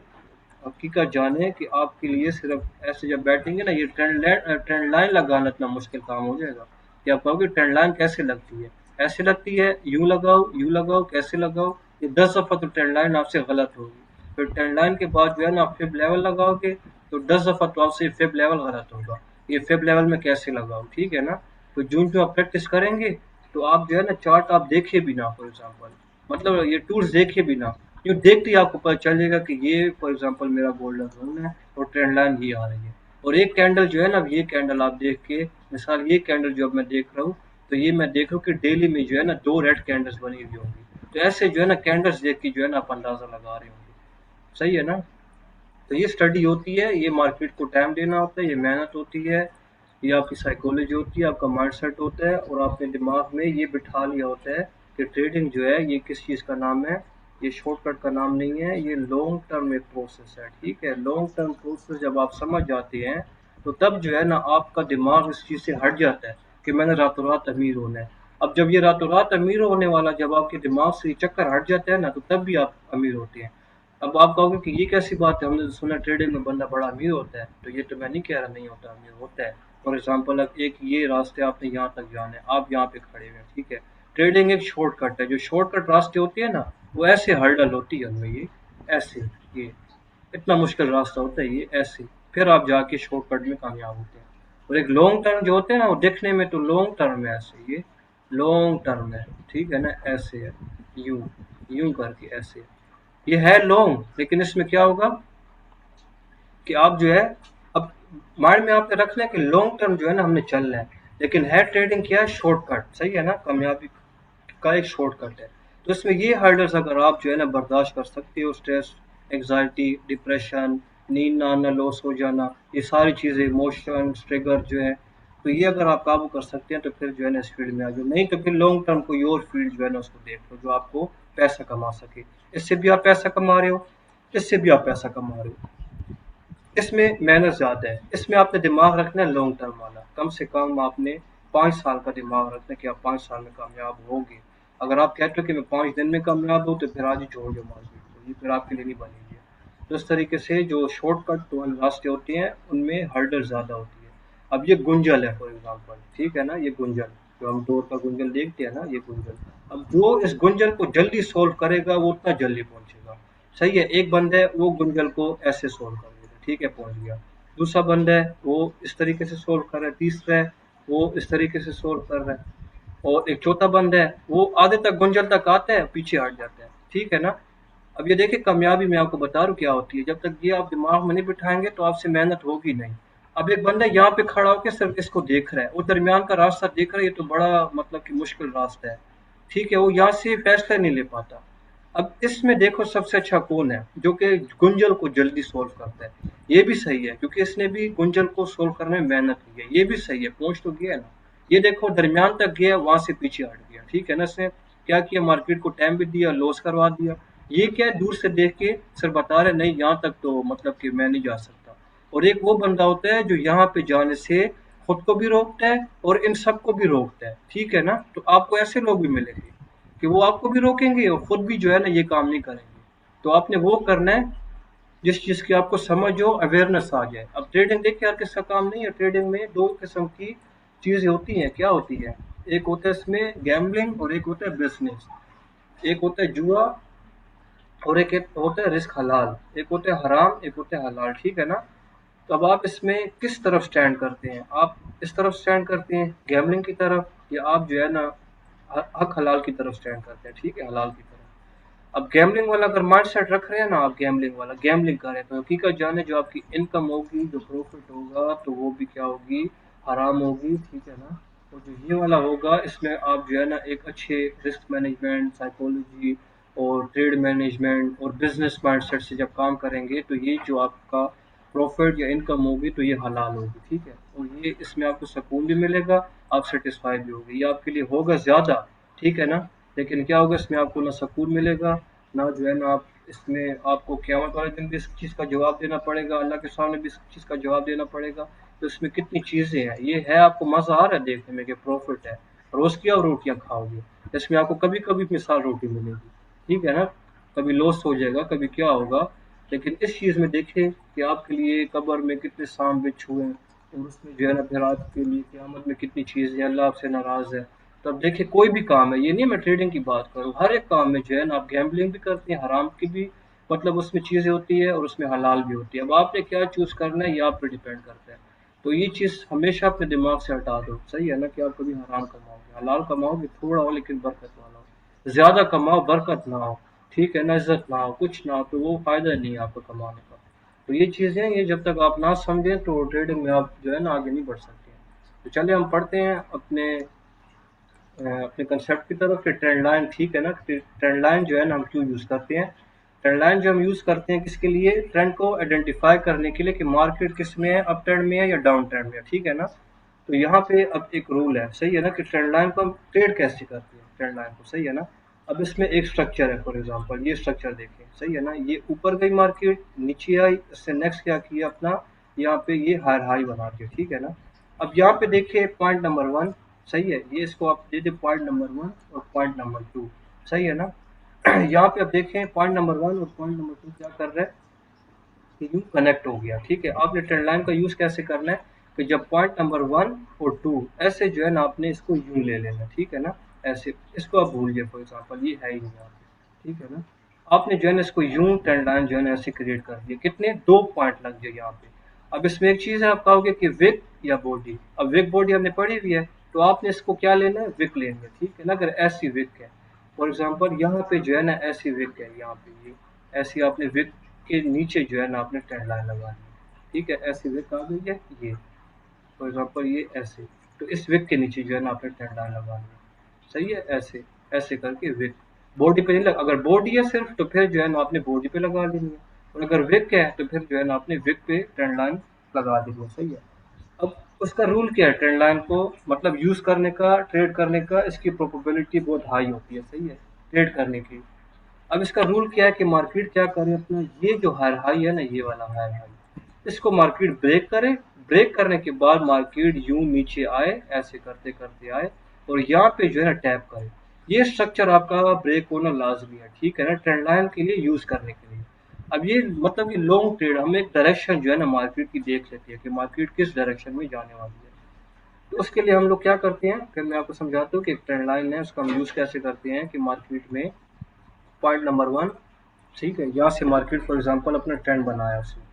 हकीकत जाने कि आपके लिए सिर्फ ऐसे जब बैठेंगे ना, ये ट्रेंड लाइन लगाना इतना मुश्किल काम हो जाएगा कि आप कहोगे ट्रेंड लाइन कैसे लगती है, ऐसे लगती है, यूं लगाओ, कैसे लगाओ, ये 10 दफ़ा तो ट्रेंड लाइन आपसे गलत होगी, फिर ट्रेंड लाइन के बाद जो है ना आप फिब लेवल लगाओगे, तो 10 दफ़ा तो आपसे फिब लेवल गलत होगा, ये फिब लेवल में कैसे लगाओ, ठीक है ना? तो जो आप प्रैक्टिस करेंगे, तो आप जो है ना चार्ट आप देखे भी ना, फॉर एग्जाम्पल मतलब ये टूल्स देखे भी ना, यूँ देखते ही आपको पता चलेगा कि ये फॉर एग्जांपल मेरा गोल्डन ज़ोन है और ट्रेंड लाइन ये आ रही है। और एक कैंडल जो है ना, अब ये कैंडल आप देख के, मिसाल ये कैंडल जो अब मैं देख रहा हूँ, तो ये मैं देख रहा हूँ कि डेली में जो है ना 2 रेड कैंडल्स बनी हुई होंगी। तो ऐसे जो है ना कैंडल्स देख के जो है ना आप अंदाज़ा लगा रहे होंगे। सही है ना? तो ये स्टडी होती है, ये मार्केट को टाइम देना होता है, ये मेहनत होती है, ये आपकी साइकोलॉजी होती है, आपका माइंडसेट होता है, और आपने दिमाग में ये बिठा लिया होता है कि ट्रेडिंग जो है ये किस चीज़ का नाम है, ये शॉर्टकट का नाम नहीं है, ये लॉन्ग टर्म एक प्रोसेस है, ठीक है? लॉन्ग टर्म प्रोसेस जब आप समझ जाते हैं, तो तब जो है ना आपका दिमाग इस चीज़ से हट जाता है कि मैंने रातों रात अमीर होना है। अब जब ये रातों रात अमीर होने वाला जब आपके दिमाग से ये चक्कर हट जाता है ना, तो तब भी आप अमीर होते हैं। अब आप कहोगे कि ये कैसी बात है, हमने तो सुना ट्रेडिंग में बंदा बड़ा अमीर होता है, तो ये तो मैं नहीं कह रहा नहीं होता, अमीर होता है। फॉर एग्जांपल अब एक ये रास्ते आपने यहाँ तक जाना है, आप यहाँ पे खड़े हुए हैं, ठीक है? ट्रेडिंग एक शॉर्टकट है, जो शॉर्टकट रास्ते होते हैं ना, वो ऐसे हर्डल होती है उनमें, ये ऐसे, ये इतना मुश्किल रास्ता होता है ये ऐसे, फिर आप जाके शॉर्टकट में कामयाब होते हैं। और एक लॉन्ग टर्म जो होते हैं ना, वो देखने में तो लॉन्ग टर्म है ऐसे, ये लॉन्ग टर्म है, ठीक है ना? ऐसे है, यूं यूं करके ऐसे, ये है लॉन्ग, लेकिन इसमें क्या होगा कि आप जो है, अब माइंड में आपने रखना है कि लॉन्ग टर्म जो है ना हमने चलना है, लेकिन है ट्रेडिंग क्या है, शॉर्टकट, सही है ना? कामयाबी का एक शॉर्टकट है। तो इसमें ये हर्डल्स अगर आप जो है ना बर्दाश्त कर सकते हो, स्ट्रेस, एग्जाइटी, डिप्रेशन, नींद ना आना, लॉस हो जाना, ये सारी चीज़ें, इमोशन ट्रिगर जो है, तो ये अगर आप काबू कर सकते हैं, तो फिर जो है ना इस फील्ड में आ जाओ, नहीं तो फिर लॉन्ग टर्म कोई और फील्ड जो है ना उसको देख लो जो आपको पैसा कमा सके। इससे भी आप पैसा कमा रहे हो, इससे भी आप पैसा कमा रहे हो, इसमें मेहनत ज़्यादा है, इसमें आपने दिमाग रखना है लॉन्ग टर्म वाला, कम से कम आपने 5 साल का दिमाग रखना है कि आप 5 साल में कामयाब होंगे। अगर आप कहते हो कि मैं 5 दिन में कामयाब हूँ, तो फिर आज ही छोड़ दो मार्केट को, ये फिर आपके लिए नहीं बनेगी। तो इस तरीके से जो शॉर्टकट वाले रास्ते होते हैं उनमें हर्डल ज़्यादा होती है। अब ये गुंजल है फॉर एग्जाम्पल, ठीक है ना? ये गुंजल जो हम डोर का गुंजल देखते हैं ना, ये गुंजल, अब जो इस गुंजल को जल्दी सोल्व करेगा वो उतना जल्दी पहुंचेगा। सही है, एक बंदा है वो गुंजल को ऐसे सोल्व कर देगा, ठीक है, पहुंच गया। दूसरा बंदा है वो इस तरीके से सोल्व कर रहा है, तीसरा है वो इस तरीके से सोल्व कर रहा है, और एक चौथा बंदा है वो आधे तक गुंजल तक आता है, पीछे हट जाता है, ठीक है ना? अब ये देखिए कामयाबी मैं आपको बता रहा हूँ क्या होती है, जब तक ये आप दिमाग में नहीं बिठाएंगे तो आपसे मेहनत होगी नहीं। अब एक बंदा यहाँ पे खड़ा होकर सिर्फ इसको देख रहा है, वो दरमियान का रास्ता देख रहा है, ये तो बड़ा मतलब कि मुश्किल रास्ता है, ठीक है, वो यहाँ से फैसला नहीं ले पाता। अब इसमें देखो सबसे अच्छा कौन है जो कि गुंजल को जल्दी सोल्व करता है। ये भी सही है क्योंकि इसने भी गुंजल को सोल्व करने में मेहनत की है, ये भी सही है, पहुंच तो गया है ना। ये देखो दरमियान तक गया, वहां से पीछे हट गया, ठीक है ना। इसने क्या किया, मार्केट को टाइम भी दिया, लॉस करवा दिया। ये क्या है, दूर से देख के सिर्फ बता रहे नहीं यहाँ तक तो मतलब कि मैं नहीं जा सकता। और एक वो बंदा होता है जो यहाँ पे जाने से खुद को भी रोकता है और इन सबको भी रोकता है, ठीक है ना। तो आपको ऐसे लोग भी मिलेंगे कि वो आपको भी रोकेंगे और खुद भी जो है ना ये काम नहीं करेंगे। तो आपने वो करना है जिस चीज़ की आपको समझ हो, अवेयरनेस आ जाए। अब ट्रेडिंग देखिए हर किसका काम नहीं है। ट्रेडिंग में दो किस्म की चीज़ें होती हैं, क्या होती है, एक होता है इसमें गैम्बलिंग और एक होता है बिजनेस। एक होता है जुआ और एक एक होता है रिस्क हलाल, एक होता है हराम, एक होता है हलाल, ठीक है ना। तो अब आप इसमें किस तरफ स्टैंड करते हैं, आप इस तरफ स्टैंड करते हैं गैम्बलिंग की तरफ, या आप जो है ना हक हलाल की तरफ स्टैंड करते हैं, ठीक है, हलाल की तरफ। अब गैम्बलिंग वाला अगर माइंड सेट रख रहे हैं ना, आप गैम्बलिंग वाला गैम्बलिंग कर रहे हैं तो हकीकत जाने जो आपकी इनकम होगी, जो प्रॉफिट होगा, तो वो भी क्या होगी, हराम होगी, ठीक है ना। और जो ये वाला होगा इसमें आप जो है ना एक अच्छे रिस्क मैनेजमेंट, साइकोलॉजी और ट्रेड मैनेजमेंट और बिजनेस माइंडसेट से जब काम करेंगे तो ये जो आपका प्रॉफिट या इनकम होगी तो ये हलाल होगी, ठीक है। और ये इसमें आपको सुकून भी मिलेगा, आप सेटिस्फाई भी होगी, ये आपके लिए होगा ज़्यादा, ठीक है ना। लेकिन क्या होगा, इसमें आपको ना सुकून मिलेगा, ना जो है ना आप इसमें आपको क़यामत वाले दिन भी इस चीज़ का जवाब देना पड़ेगा, अल्लाह के सामने भी इस चीज़ का जवाब देना पड़ेगा। तो इसमें कितनी चीज़ें हैं, ये है आपको मज़ा आ रहा है देखने में कि प्रॉफिट है, रोज़ की आप रोटियाँ खाओगे, इसमें आपको कभी कभी मिसाल रोटी मिलेगी, ठीक है ना। कभी लॉस हो जाएगा, कभी क्या होगा। लेकिन इस चीज़ में देखें कि आपके लिए कब्र में कितने सांप बिच्छू हैं, और उसमें जो है ना फिर आपके लिए क़यामत में कितनी चीज़ें, अल्लाह आपसे नाराज़ है। तो अब देखिए कोई भी काम है, ये नहीं मैं ट्रेडिंग की बात करूँ, हर एक काम में जो है ना आप गैम्बलिंग भी करते हैं, हराम की भी मतलब उसमें चीज़ें होती है और उसमें हलाल भी होती है। अब आपने क्या चूज़ करना है ये आप पे डिपेंड करता है। तो ये चीज़ हमेशा अपने दिमाग से हटा दो, सही है ना, कि आप कभी हराम कमाओगे, हलाल कमाओगे थोड़ा हो लेकिन बरकत वाला हो, ज़्यादा कमाओ बरकत ना हो, ठीक है ना, इज्जत ना हो, कुछ ना हो, तो वो फ़ायदा नहीं है आपको कमाने का। तो ये चीज़ें, ये जब तक आप ना समझें तो ट्रेडिंग में आप जो है ना आगे नहीं बढ़ सकते हैं। तो चलिए हम पढ़ते हैं अपने कंसेप्ट की तरफ कि ट्रेंड लाइन, ठीक है ना। ट्रेंड लाइन जो है ना हम क्यों यूज़ करते हैं। ट्रेंड लाइन जो हम यूज़ करते हैं किसके लिए, ट्रेंड को आइडेंटिफाई करने के लिए कि मार्केट किस में है, अप ट्रेंड में है या डाउन ट्रेंड में है, ठीक है ना। तो यहाँ पे अब एक रूल है, सही है ना, कि ट्रेंड लाइन को हम ट्रेड कैसे करते हैं, ट्रेंड लाइन को, सही है ना। अब इसमें एक स्ट्रक्चर है, फॉर एग्जांपल ये स्ट्रक्चर देखें, सही है ना, ये ऊपर गई मार्केट, नीचे आई, इससे नेक्स्ट क्या किया अपना, यहाँ पे ये हायर हाई बना के, ठीक है ना। अब यहाँ पे देखिए पॉइंट नंबर वन, सही है, ये इसको आप दे दे पॉइंट नंबर वन और पॉइंट नंबर टू, सही है ना। यहाँ पे अब देखें पॉइंट नंबर वन और पॉइंट नंबर टू क्या कर रहे हैं कि यूं कनेक्ट हो गया, ठीक है। आपने ट्रेंड लाइन का यूज कैसे करना है कि जब पॉइंट नंबर वन और टू ऐसे जो है ना आपने इसको यूं ले लेना, ठीक है ना, ऐसे इसको आप भूल गए, फॉर एग्जाम्पल ये है ही नहीं यहाँ पे, ठीक है ना। आपने जो है ना इसको यूं ट्रेंड लाइन जो है ना ऐसे क्रिएट कर दिया, कितने दो पॉइंट लग जाए यहाँ पे। अब इसमें एक चीज है, आप कहोगे कि विक या बॉडी। अब विक बॉडी हमने पढ़ी हुई है, तो आपने इसको क्या लेना है, विक लेंगे, ठीक है ना। अगर ऐसी विक है, फॉर एग्जाम्पल यहाँ पे जो है ना ऐसी विक है, यहाँ पे ये ऐसी आपने विक के नीचे जो है ना आपने ट्रेंड लाइन लगानी है, ठीक है, ऐसी विक आ गई है ये, फॉर एग्जाम्पल ये ऐसे। तो इस विक के नीचे जो है ना आपने ट्रेंड लाइन लगानी है, सही है, ऐसे ऐसे करके विक बॉडी पे नहीं लगा। अगर बॉडी है सिर्फ तो फिर जो है ना आपने बॉडी पे लगा लेनी है, और अगर विक है तो फिर जो है ना आपने विक पे ट्रेंड लाइन लगा देनी है, सही है। अब उसका रूल क्या है, ट्रेंड लाइन को मतलब यूज करने का, ट्रेड करने का, इसकी प्रोबेबिलिटी बहुत हाई होती है, सही है, ट्रेड करने की। अब इसका रूल क्या है कि मार्केट क्या करे अपना, ये जो हायर हाई है ना, ये वाला हायर हाई, इसको मार्केट ब्रेक करे, ब्रेक करने के बाद मार्केट यूं नीचे आए, ऐसे करते करते आए और यहाँ पे जो है ना टैप करे। ये स्ट्रक्चर आपका ब्रेक होना लाजमी है, ठीक है ना, ट्रेंड लाइन के लिए यूज करने के लिए। अब ये मतलब कि लॉन्ग ट्रेड हम एक डायरेक्शन जो है ना मार्केट की देख लेती है कि मार्केट किस डायरेक्शन में जाने वाली है। तो उसके लिए हम लोग क्या करते हैं, फिर मैं आपको समझाता हूँ कि एक ट्रेंड लाइन है उसका हम यूज कैसे करते हैं कि मार्केट में पॉइंट नंबर वन, ठीक है, यहाँ से मार्केट फॉर एग्जांपल अपना ट्रेंड बनाया उसने,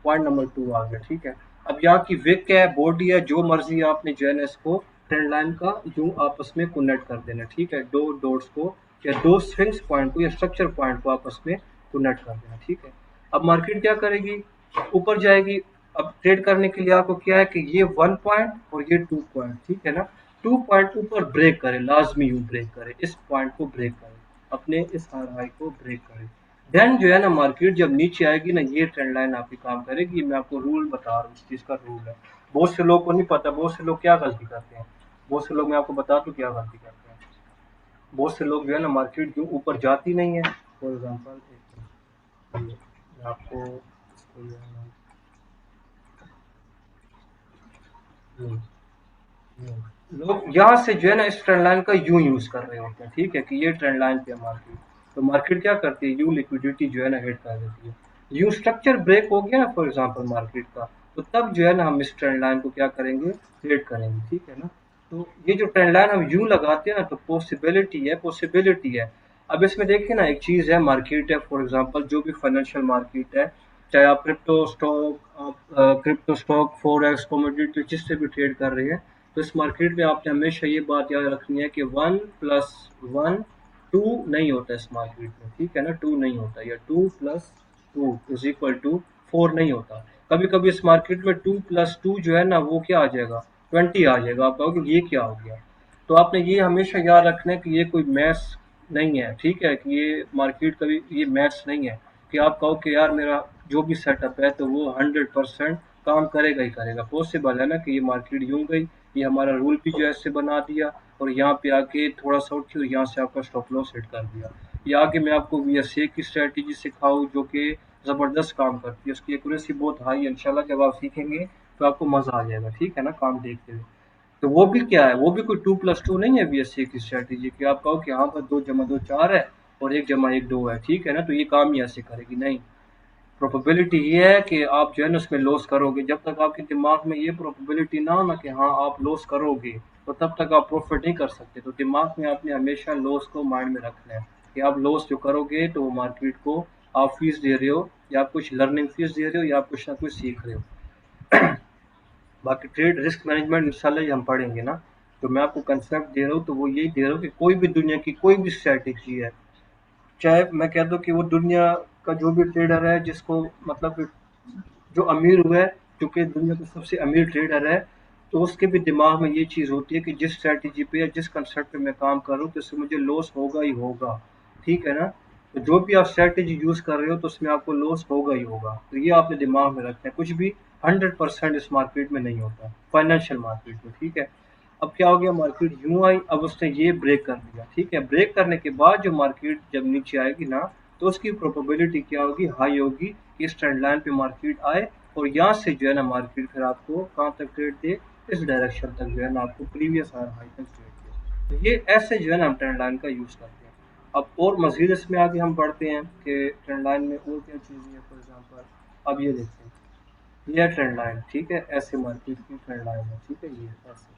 पॉइंट नंबर टू आ गया, ठीक है। अब यहाँ की विक है, बॉडी है, जो मर्जी आपने जो है ना इसको ट्रेंड लाइन का यूं आपस में कनेक्ट कर देना, ठीक है, दो डॉट्स को या दो स्विंग्स पॉइंट को या स्ट्रक्चर पॉइंट को आपस में तो नेट कर देना, ठीक है। अब मार्केट क्या करेगी, ऊपर जाएगी। अब ट्रेड करने के लिए आपको क्या है कि ये 1 पॉइंट और ये 2 पॉइंट, ठीक है ना, 2 पॉइंट ऊपर ब्रेक करे, लाजमी यूं ब्रेक करे, इस पॉइंट को ब्रेक करे, अपने इस हार हाई को ब्रेक करे। देन जो है ना मार्केट जब नीचे आएगी ना, ये ट्रेंड लाइन आपकी काम करेगी। मैं आपको रूल बता रहा हूँ, इस चीज का रूल है। बहुत से लोग को नहीं पता, बहुत से लोग क्या गलती करते हैं, बहुत से लोग, मैं आपको बता दूं क्या गलती करते हैं। बहुत से लोग जो है ना मार्केट जो ऊपर जाती नहीं है, फॉर एग्जाम्पल मैं आपको इसको जो है ना, हम्म, लोग यहाँ से जो है ना इस ट्रेंड लाइन का यूं यूज कर रहे होते हैं, ठीक है, कि ये ट्रेंड लाइन पे मार्केट, तो मार्केट क्या करती है, यूं लिक्विडिटी जो है ना हिट कर देती है। यूं स्ट्रक्चर ब्रेक हो गया ना फॉर एग्जांपल मार्केट का, तो तब जो है ना हम इस ट्रेंड लाइन को क्या करेंगे, ट्रेड करेंगे, ठीक है ना। तो ये जो ट्रेंड लाइन हम यूं लगाते हैं ना, तो पॉसिबिलिटी है, पॉसिबिलिटी है। अब इसमें देखिए ना, एक चीज है, मार्केट है, फॉर एग्जांपल जो भी फाइनेंशियल मार्केट है, चाहे आप क्रिप्टो स्टॉक, फॉरेक्स, कमोडिटी, जिससे भी ट्रेड कर रहे हैं, तो इस मार्केट में आपने हमेशा ये बात याद रखनी है कि 1+1 2 नहीं होता इस मार्केट में, ठीक है ना, 2 नहीं होता, या 2+2 = 4 नहीं होता। कभी कभी इस मार्केट में 2+2 जो है ना वो क्या आ जाएगा, 20 आ जाएगा। आप कहोगे ये क्या हो गया, तो आपने ये हमेशा याद रखना है कि ये कोई मैथ्स नहीं है, ठीक है, कि ये मार्केट कभी ये मैथ्स नहीं है कि आप कहो कि यार मेरा जो भी सेटअप है तो वो 100% काम करेगा ही करेगा। पॉसिबल है ना कि ये मार्केट यूं गई, ये हमारा रूल भी जो है ऐसे बना दिया, और यहाँ पे आके थोड़ा सा उठी और यहाँ से आपका स्टॉप लॉस हिट कर दिया। या आगे मैं आपको VSA की स्ट्रेटेजी सिखाऊं जो कि ज़बरदस्त काम करती है, उसकी एक्यूरेसी बहुत हाई है। इंशाल्लाह जब आप सीखेंगे तो आपको मज़ा आ जाएगा, ठीक है ना, काम देखते हुए। तो वो भी क्या है, वो भी कोई 2+2 नहीं है VSA की स्ट्रेटेजी कि आप कहो कि यहाँ पर 2 + 2 4 है और 1 + 1 2 है, ठीक है ना, तो ये काम ही ऐसे करेगी नहीं। प्रोबेबिलिटी ये है कि आप जो है ना उसमें लॉस करोगे। जब तक आपके दिमाग में ये प्रोबेबिलिटी ना हो ना कि हाँ आप लॉस करोगे, तो तब तक आप प्रॉफिट नहीं कर सकते। तो दिमाग में आपने हमेशा लॉस को माइंड में रखना है कि आप लॉस जो करोगे तो वो मार्केट को आप फीस दे रहे हो, या आप कुछ लर्निंग फीस दे रहे हो, या आप कुछ ना कुछ सीख रहे हो। बाकी ट्रेड रिस्क मैनेजमेंट इंशाल्लाह ये हम पढ़ेंगे ना, तो मैं आपको कंसेप्ट दे रहा हूँ, तो वो यही दे रहा हूँ कि कोई भी दुनिया की कोई भी स्ट्रैटेजी है, चाहे मैं कह दूं कि वो दुनिया का जो भी ट्रेडर है जिसको मतलब कि जो अमीर हुआ है, क्योंकि दुनिया का सबसे अमीर ट्रेडर है, तो उसके भी दिमाग में ये चीज़ होती है कि जिस स्ट्रैटेजी पे या जिस कंसेप्ट पे मैं काम कर रहा हूँ तो इससे मुझे लॉस होगा ही होगा, ठीक है ना। तो जो भी आप स्ट्रैटेजी यूज़ कर रहे हो तो उसमें आपको लॉस होगा ही होगा, तो ये आपने दिमाग में रखना है। कुछ भी 100% इस मार्केट में नहीं होता, फाइनेंशियल मार्केट में, ठीक है। अब क्या हो गया, मार्केट यूं आई, अब उसने ये ब्रेक कर दिया, ठीक है। ब्रेक करने के बाद जो मार्केट जब नीचे आएगी ना, तो उसकी प्रोबेबिलिटी क्या होगी, हाई होगी कि इस ट्रेंड लाइन पे मार्केट आए, और यहाँ से जो है ना मार्केट फिर आपको कहाँ तक ट्रेड दे, इस डायरेक्शन तक जो है ना आपको प्रीवियस हाई तक ट्रेड दे। तो ये ऐसे जो है ना हम ट्रेंड लाइन का यूज़ करते हैं। अब और मजीद इसमें आगे हम बढ़ते हैं कि ट्रेंड लाइन में और क्या चीज़ें हैं, फॉर एग्जाम्पल अब ये देखते हैं, ये ट्रेंड लाइन, ठीक है, ऐसे मार्केट की ट्रेंड लाइन है, ठीक है, ये ऐसे।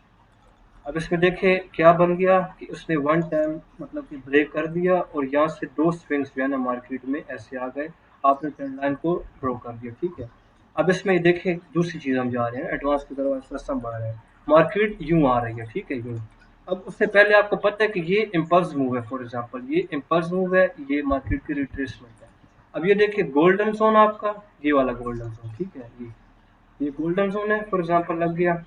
अब इसमें देखें क्या बन गया कि उसने वन टाइम मतलब कि ब्रेक कर दिया, और यहाँ से दो स्विंग्स जो है ना मार्केट में ऐसे आ गए, आपने ट्रेंड लाइन को ड्रॉ कर दिया, ठीक है। अब इसमें देखें दूसरी चीज़ हम जा रहे हैं एडवांस की तरफ, सिस्टम बढ़ रहे हैं, मार्केट यूं आ रही है, ठीक है, यूं। अब उससे पहले आपको पता है कि ये इम्पल्स मूव है, फॉर एग्जांपल ये इम्पल्स मूव है, ये मार्केट की रिट्रेसमेंट है। अब ये देखिए गोल्डन जोन आपका, ये वाला गोल्डन जोन, ठीक है, ये गोल्डन जोन है, फॉर एग्जांपल लग गया,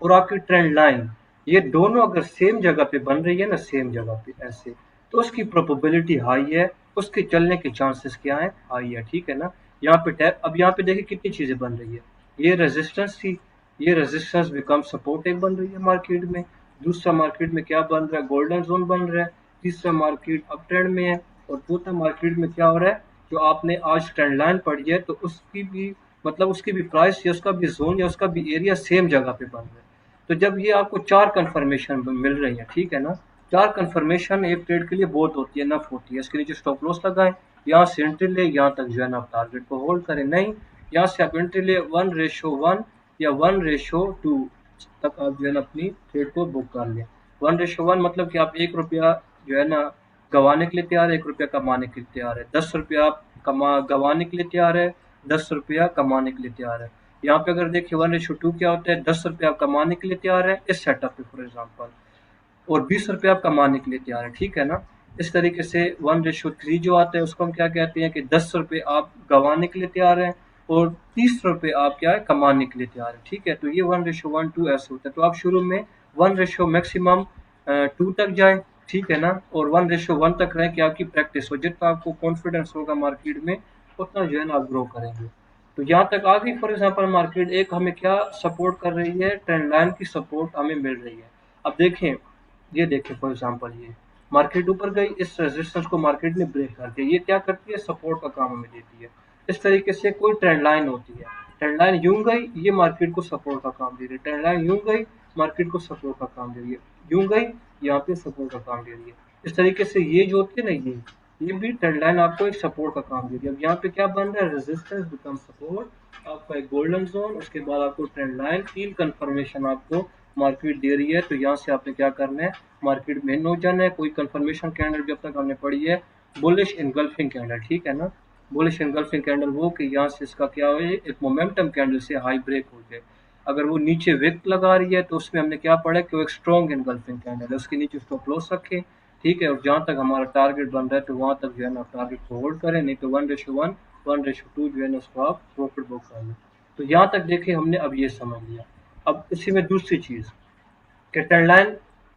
और आपकी ट्रेंड लाइन, ये दोनों अगर सेम जगह पे बन रही है ना, सेम जगह पे ऐसे, तो उसकी प्रोबेबिलिटी हाई है, उसके चलने के चांसेस क्या है, हाई है, ठीक है ना। यहाँ पे टैप, अब यहाँ पे देखिए कितनी चीजें बन रही है, ये रेजिस्टेंस थी, ये रेजिस्टेंस बिकम सपोर्ट एक बन रही है मार्केट में। दूसरा मार्केट में क्या बन रहा है, गोल्डन जोन बन रहा है। तीसरा मार्केट अप ट्रेंड में है, और चौथा मार्केट में क्या हो रहा है, जो आपने आज ट्रेंड लाइन पढ़ी है तो उसकी भी मतलब उसकी भी प्राइस या उसका भी जोन या उसका भी एरिया सेम जगह पे बन रहा है। तो जब ये आपको चार कंफर्मेशन मिल रही है, ठीक है ना, चार कंफर्मेशन एक ट्रेड के लिए बहुत होती है, नफ होती है। इसके नीचे स्टॉप लॉस लगाएं, यहाँ से एंट्री ले, यहाँ तक जो है ना आप टारगेट को होल्ड करें, नहीं यहाँ से आप एंट्री ले 1:1 या 1:2 तक आप जो है ना अपनी ट्रेड को बुक कर लें। 1:1 मतलब कि आप 1 रुपया जो है ना गंवाने के लिए तैयार है, 1 रुपया कमाने के लिए तैयार है। 10 रुपया आप गंवाने के लिए तैयार है, 10 रुपया कमाने के लिए तैयार है। यहाँ पे अगर देखिए 1:2 क्या होता है, 10 रुपया आप कमाने के लिए तैयार है इस सेटअप पे फॉर एग्जाम्पल, और 20 रुपया आप कमाने के लिए तैयार है, ठीक है ना। इस तरीके से 1:3 जो आता है उसको हम क्या कहते हैं कि 10 रुपये आप गंवाने के लिए तैयार हैं और 30 रुपये आप क्या है कमाने के लिए तैयार हैं। ठीक है, तो ये 1:1 ऐसे होता है। तो आप शुरू में 1 मैक्सिमम 2 तक जाए, ठीक है ना, और 1:1 तक रहे कि आपकी प्रैक्टिस हो। जितना आपको कॉन्फिडेंस होगा मार्केट में उतना जो है ना आप ग्रो करेंगे। तो यहाँ तक आ गई फॉर एग्जाम्पल मार्केट एक हमें क्या सपोर्ट कर रही है, ट्रेंड लाइन की सपोर्ट हमें मिल रही है। अब देखें, ये देखें फॉर एग्जाम्पल ये मार्केट ऊपर गई, इस रेजिस्टेंस को मार्केट ने ब्रेक कर दिया। ये क्या करती है, सपोर्ट का काम हमें देती है। इस तरीके से कोई ट्रेंड लाइन होती है, ट्रेंड लाइन यूं गई, ये मार्केट को सपोर्ट का काम दे रही है। ट्रेंड लाइन यूं गई, मार्केट को सपोर्ट का काम दे रही है। यूं गई, यहाँ पे सपोर्ट का काम दे रही है। इस तरीके से ये जो होती है ना, ये भी ट्रेंड लाइन आपको एक सपोर्ट का काम दे रही है। अब यहाँ पे क्या बन रहा है, रेजिस्टेंस बिकम सपोर्ट, आपका एक गोल्डन जोन, उसके बाद आपको ट्रेंड लाइन, तीन कंफर्मेशन आपको मार्केट दे रही है। तो यहाँ से आपने क्या करना है, मार्केट में इन हो जाना है। कोई कंफर्मेशन कैंडल जब तक हमने पढ़ी है, बुलिश इनगल्फिंग कैंडल, ठीक है ना, बुलिश इनगल्फिंग कैंडल वो कि यहाँ से इसका क्या हो, एक मोमेंटम कैंडल से हाई ब्रेक हो जाए। अगर वो नीचे विक लगा रही है तो उसमें हमने क्या पढ़ा कि वो एक स्ट्रॉन्ग इनगल्फिंग कैंडल है, उसके नीचे स्टॉप लॉस रखें, ठीक है। और जहाँ तक हमारा टारगेट बन रहा है तो वहाँ तक जो है ना टारगेट को होल्ड करें, नहीं तो 1:1 1:2 जो है ना उसको आप प्रॉफिट बुक कर लें। तो यहाँ तक देखिए हमने अब ये समझ लिया। अब इसी में दूसरी चीज़ कि ट्रेंड लाइन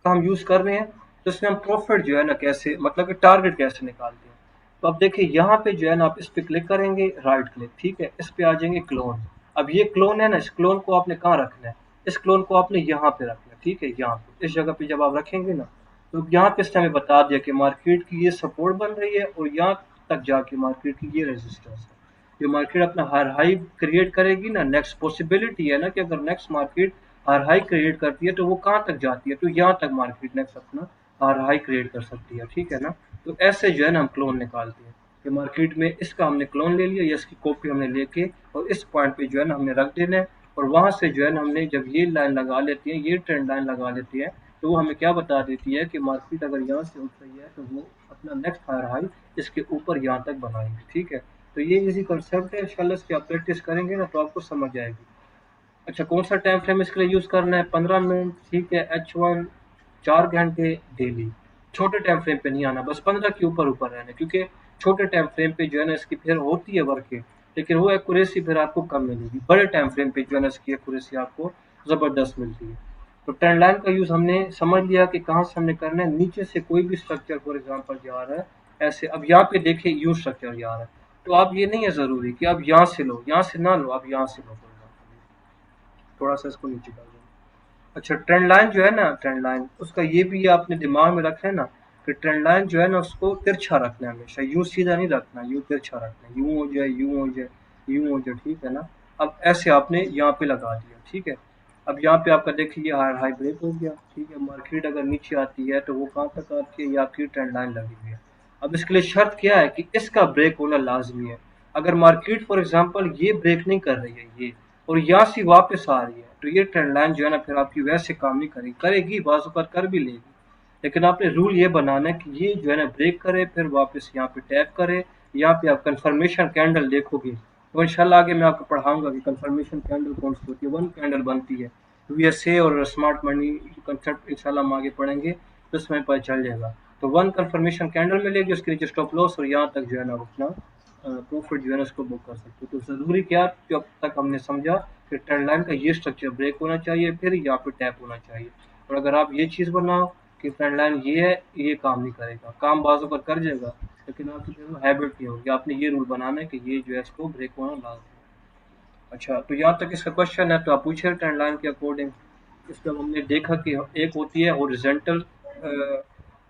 का हम यूज़ कर रहे हैं, तो इसमें हम प्रॉफिट जो है ना कैसे, मतलब कि टारगेट कैसे निकालते हैं। तो अब देखिए यहाँ पे जो है ना आप इस पे क्लिक करेंगे, राइट क्लिक, ठीक है, इस पे आ जाएंगे क्लोन। अब ये क्लोन है ना, इस क्लोन को आपने कहाँ रखना है, इस क्लोन को आपने यहाँ पे रखना है, ठीक है, यहाँ पे इस जगह पे जब आप रखेंगे ना, तो यहाँ पे इसने हमें बता दिया कि मार्केट की ये सपोर्ट बन रही है और यहाँ तक जाके मार्केट की ये रेजिस्टेंस है। जो मार्केट अपना हायर हाई क्रिएट करेगी ना, नेक्स्ट पॉसिबिलिटी है ना कि अगर next market higher high create करती है तो वो कहाँ तक जाती है, तो यहाँ तक मार्केट नेक्स्ट अपना हायर हाई क्रिएट कर सकती है, ठीक है ना। तो ऐसे जो है ना हम क्लोन निकालते हैं कि मार्केट में इसका हमने क्लोन ले लिया या इसकी कॉपी हमने लेके और इस पॉइंट पे जो है ना हमने रख देना है। और वहां से जो है ना हमने जब ये लाइन लगा लेती है, ये ट्रेंड लाइन लगा लेती है, तो वो हमें क्या बता देती है कि मार्केट अगर यहाँ से उठ रही है तो वो अपना नेक्स्ट हायर हाई इसके ऊपर यहाँ तक बनाएंगे, ठीक है। तो ये इजी कंसेप्ट है, इंशाल्लाह इसकी आप प्रैक्टिस करेंगे ना तो आपको समझ आएगी। अच्छा, कौन सा टाइम फ्रेम इसके लिए यूज़ करना है, 15 मिनट, ठीक है, H1 4 घंटे डेली। छोटे टाइम फ्रेम पे नहीं आना, बस 15 के ऊपर ऊपर रहना, क्योंकि छोटे टाइम फ्रेम पे जो है ना इसकी फिर होती है वर्किंग, लेकिन वो एक्यूरेसी फिर आपको कम मिलेगी। बड़े टाइम फ्रेम पे जो है ना इसकी एक्यूरेसी आपको ज़बरदस्त मिलती है। तो ट्रेंड लाइन का यूज़ हमने समझ लिया कि कहाँ से हमने करना है। नीचे से कोई भी स्ट्रक्चर फॉर एग्जांपल जा रहा है ऐसे, अब यहाँ पे देखिए यू स्ट्रक्चर जा रहा है, तो आप ये नहीं है ज़रूरी कि आप यहाँ से लो, यहाँ से ना लो, आप यहाँ से लो फॉर एग्जाम्पल, थोड़ा सा इसको नीचे कर दो। अच्छा, ट्रेंड लाइन जो है ना, ट्रेंड लाइन उसका ये भी आपने दिमाग में रखना है ना कि ट्रेंड लाइन जो है ना उसको तिरछा रखना है, हमेशा यूं सीधा नहीं रखना, यूं तिरछा रखना है, यूं हो जाए, यूं हो जाए, यूं हो जाए, ठीक है ना। अब ऐसे आपने यहाँ पे लगा दिया, ठीक है। अब यहाँ पे आपका देखिए हाई हाई ब्रेक हो गया, ठीक है। मार्केट अगर नीचे आती है तो वो कहाँ तक आती है, ये आपकी ट्रेंड लाइन लगी हुई है। अब इसके लिए शर्त क्या है कि इसका ब्रेक होना लाजमी है। अगर मार्केट फॉर एग्जांपल ये ब्रेक नहीं कर रही है ये, और यहाँ से वापस आ रही है, तो ये ट्रेंड लाइन जो है ना फिर आपकी वैसे काम नहीं करेगी, करेगी बाजू पर कर भी लेगी, लेकिन आपने रूल ये बनाना है कि ये जो है ना ब्रेक करे फिर वापस यहाँ पे टैप करे। यहाँ पे आप कंफर्मेशन कैंडल देखोगे तो इंशाल्लाह आगे मैं आपको पढ़ाऊंगा कि कंफर्मेशन कैंडल कौन सी होती है। वन कैंडल बनती है, वीएसए और स्मार्ट मनी कंसेप्ट इंशाल्लाह हम आगे पढ़ेंगे तो इसमें पता चल जाएगा। तो वन कंफर्मेशन कैंडल मिलेगी, उसके नीचे स्टॉप लॉस और यहाँ तक जो है ना अपना प्रॉफिट जो है ना उसको बुक कर सकते हो। तो ज़रूरी क्या, जो अब तक हमने समझा कि ट्रेंड लाइन का ये स्ट्रक्चर ब्रेक होना चाहिए, फिर यहाँ पे टैप होना चाहिए। और अगर आप ये चीज़ बनाओ कि ट्रेंड लाइन ये है, ये काम नहीं करेगा, काम बाजू पर कर जाएगा, लेकिन आपकी जो है हैबिट नहीं होगी। आपने ये रूल बनाना है कि ये जो है इसको ब्रेक होना लाजमी है। अच्छा, तो यहाँ तक इसका क्वेश्चन है तो आप पूछिए ट्रेंड लाइन के अकॉर्डिंग। इसमें हमने देखा कि एक होती है हॉरिजॉन्टल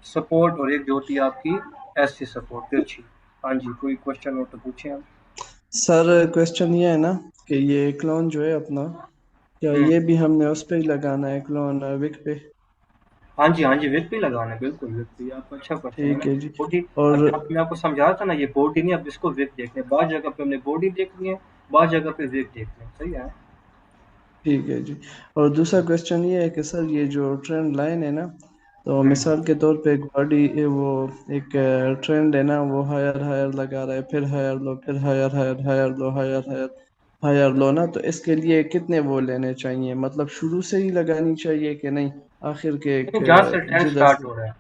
सपोर्ट और एक जो होती है आपकी ऐसी सपोर्ट तिरछी। हाँ जी, कोई क्वेश्चन हो तो पूछें आप। सर क्वेश्चन ये है ना कि ये क्लोन जो है अपना, क्या हम्म। ये भी हमने उस पे ही लगाना है, क्लोन विक पे? हाँ जी, हाँ जी, विक पे लगाना है, बिल्कुल विक पे। ये आपका अच्छा क्वेश्चन है ना। ठीक है जी। बॉडी, अब और यहाँ पे मैं आपको समझा रहा था ना, ये बॉडी नहीं, अब इसको विक देखना है। बाद जगह पे हमने बॉडी देखनी है, बाद जगह पे विक देखनी है, सही है। ठीक है जी। और दूसरा क्वेश्चन ये है कि सर ये जो ट्रेंड लाइन है ना, तो हम्म। मिसाल के तौर पे एक बॉडी, वो एक ट्रेंड है ना, वो हायर हायर लगा रहा है, फिर हायर लो, फिर higher higher, higher low, higher higher, higher low ना, तो इसके लिए कितने वो लेने चाहिए? मतलब शुरू से ही लगानी चाहिए कि नहीं, आखिर के एक लेकिन जहाँ से ट्रेंड जिधर स्टार्ट से? हो रहा है,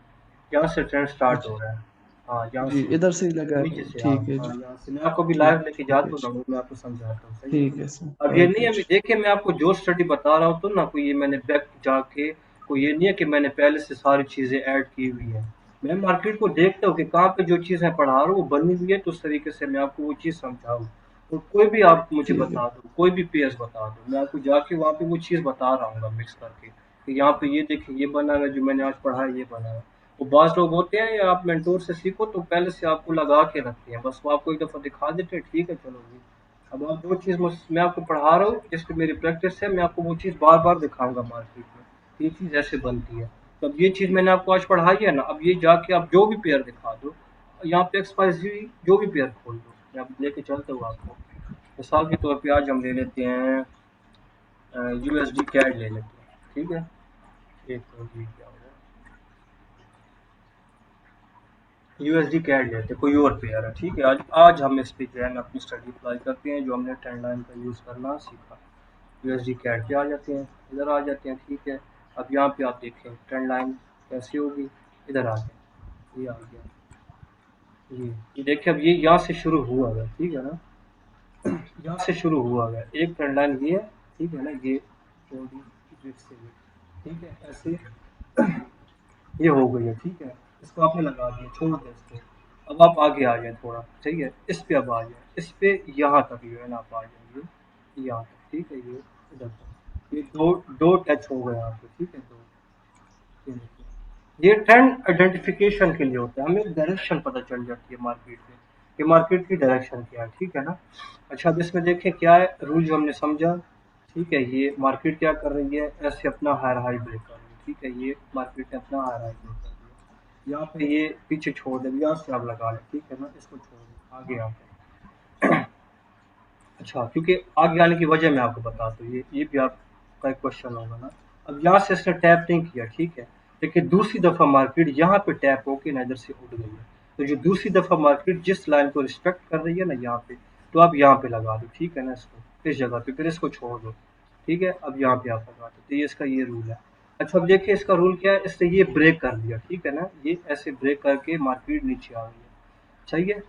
यहाँ से ट्रेंड स्टार्ट हो अच्छा। रहा है। हाँ, यहाँ जी, से इधर से ही लगा नीचे है। से, हाँ ठीक है हाँ, जी। यहाँ से मैं आपको भी लाइव ठीक लेके ठीक है जाता हूँ जी। ना, वो मैं आपको समझाता हूँ, सही है। ठीक है सर। अब ये नहीं ओके है, अभी जी। देखिए मैं आपको जो स्टडी बता रहा हूँ तो ना, कोई ये मैंने बैक जाके, कोई ये नहीं है कि मैंने पहले से सारी चीजें ऐड की हुई है। मैं मार्केट को देखता हूँ कि कहाँ पे जो चीज़ मैं पढ़ा रहा हूँ वो बनी हुई है, तो उस तरीके से मैं आपको वो चीज़ समझाऊँ। और कोई भी आप मुझे ठीक है। बता दो, कोई भी पेयर्स बता दो, मैं आपको जाके वहाँ पे वो चीज़ बता रहा हूँ मिक्स करके, कि यहाँ पे ये देखिए ये बना हुआ है, जो मैंने आज पढ़ा है ये बना है। वो बाज़ लोग होते हैं, या आप मेंटोर से सीखो तो पहले से आपको लगा के रखते हैं, बस वो आपको एक दफ़ा दिखा देते हैं, ठीक है चलो जी। अब आप जो चीज़ मैं आपको पढ़ा रहा हूँ, जिसकी मेरी प्रैक्टिस है, मैं आपको वो चीज़ बार-बार दिखाऊँगा मार्केट में, ये चीज़ ऐसे बनती है। तो अब ये चीज़ मैंने आपको आज पढ़ाई है ना, अब ये जाके आप जो भी पेयर दिखा दो, यहाँ पे एक्सपाइरी जो भी पेयर खोल दो, मैं अब लेके चलता हूँ आपको। मिसाल के तौर पे आज हम ले लेते हैं यूएसडी कैड ले लेते हैं, ठीक है? एक मिनट, ये क्या हो गया? यूएसडी कैड लेते हैं, कोई और पेयर है, ठीक है? आज आज हम इस पे जो है ना अपनी स्टडी अप्लाई करते हैं, जो हमने ट्रेंड लाइन का यूज़ करना सीखा। यूएसडी कैड पे आ जाते हैं, इधर आ जाते हैं, ठीक है? अब यहाँ पे आप देखें ट्रेंड लाइन कैसी होगी, इधर आ गया, ये आ गया, ये देखिए, अब ये यहाँ से शुरू हुआ है, ठीक है ना? यहाँ से शुरू हुआ है, एक ट्रेंड लाइन ये है, ठीक है ना? ये बॉडी से ये, ठीक है, ऐसे ये हो गई है, ठीक है? इसको आपने लगा दिया, छोड़ दो इसको। अब आप आगे आ जाए थोड़ा, ठीक है? इस पे अब आ जाए, इस पे यहाँ तक जो है ना आप आ जाएंगे, यहाँ तक, ठीक है? ये इधर तक, ये दो दो टच हो गए यहाँ पे, ठीक है? दो, ये देखिए, ये ट्रेंड आइडेंटिफिकेशन के लिए होता है, हमें डायरेक्शन पता चल जाती है मार्केट में, कि मार्केट की डायरेक्शन क्या है, ठीक है ना? अच्छा, अब इसमें देखें क्या है रूल जो हमने समझा, ठीक है? ये मार्केट क्या कर रही है, ऐसे अपना हायर हाई ब्रेक कर रही है, ठीक है? ये मार्केट ने अपना हायर हाई ब्रेक कर दिया, यहाँ पे ये पीछे छोड़ दे, यहाँ से आप लगा लें, ठीक है ना? इसको छोड़ दें, आगे यहाँ पे। अच्छा, क्योंकि आगे आने की वजह मैं आपको बताता हूँ, ये भी आपका एक क्वेश्चन होगा ना। अब यहाँ से इसने टैप नहीं किया, ठीक है? लेकिन दूसरी दफा मार्केट यहाँ पे टैप होके ना इधर से उठ गई है, तो जो दूसरी दफा मार्केट जिस लाइन को रिस्पेक्ट कर रही है ना यहाँ पे, तो आप यहाँ पे लगा दो, ठीक है ना? इसको इस जगह पे, फिर इसको छोड़ दो, ठीक है? अब यहाँ पे आप लगा दो, तो ये इसका ये रूल है। अच्छा, अब देखिए इसका रूल क्या है, इसने ये ब्रेक कर दिया, ठीक है ना? ये ऐसे ब्रेक करके मार्केट नीचे आ गई है, सही है?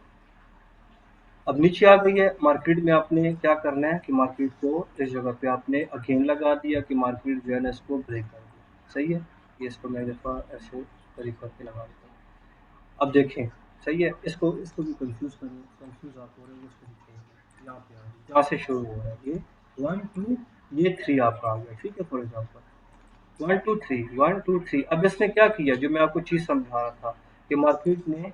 अब नीचे आ गई है मार्केट में, आपने क्या करना है कि मार्केट को इस जगह पे आपने अगेन लगा दिया, कि मार्केट जो है ना इसको ब्रेक कर दिया, सही है? ये इसको मैं एक दफ़ा ऐसे करीब करके लगा देता हूँ। अब देखें, सही है? इसको इसको भी कंफ्यूज आप हो रहे हो, इसको दिखेंगे यहाँ पे आ गई, यहाँ से शुरू हो रहा है ये, वन टू, ये थ्री आपका आ गया, ठीक है? For example one two three, one two three. अब इसने क्या किया, जो मैं आपको चीज समझा रहा था, कि मार्केट ने,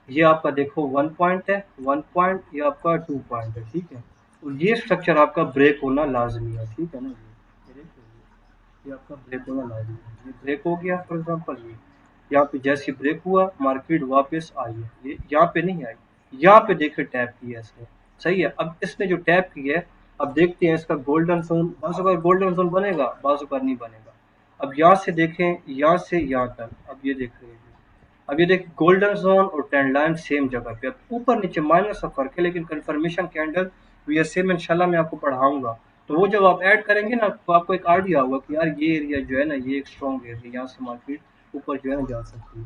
ये आपका देखो वन पॉइंट है, वन पॉइंट, ये आपका टू पॉइंट है, ठीक है? और ये स्ट्रक्चर आपका ब्रेक होना लाजमी है, ठीक है ना? ये ब्रेक हो गया, ये आपका ब्रेक होना लाजमी है, ये ब्रेक हो गया। फॉर एग्जाम्पल ये यहाँ पे जैसे ब्रेक हुआ, मार्केट वापस आई है, ये यहाँ पे नहीं आई, यहाँ पे देखिए टैप किया इसने, सही है? अब इसने जो टैप किया है, अब देखते हैं इसका गोल्डन जोन, बाजू का गोल्डन जोन बनेगा, बाजू का नहीं बनेगा। अब यहाँ से देखें, यहाँ से यहाँ तक, अब ये देख रहे हैं, अब ये देखिए गोल्डन जोन और ट्रेंड लाइन सेम जगह पे, अब ऊपर नीचे माइनस का फर्क है, लेकिन कंफर्मेशन कैंडल ये सेम इंशाल्लाह मैं आपको पढ़ाऊंगा। तो वो जब आप ऐड करेंगे ना, तो आपको एक आइडिया होगा कि यार ये एरिया जो है ना, ये एक स्ट्रॉन्ग एरिया, यहाँ से मार्केट ऊपर जो है ना जा सकती है।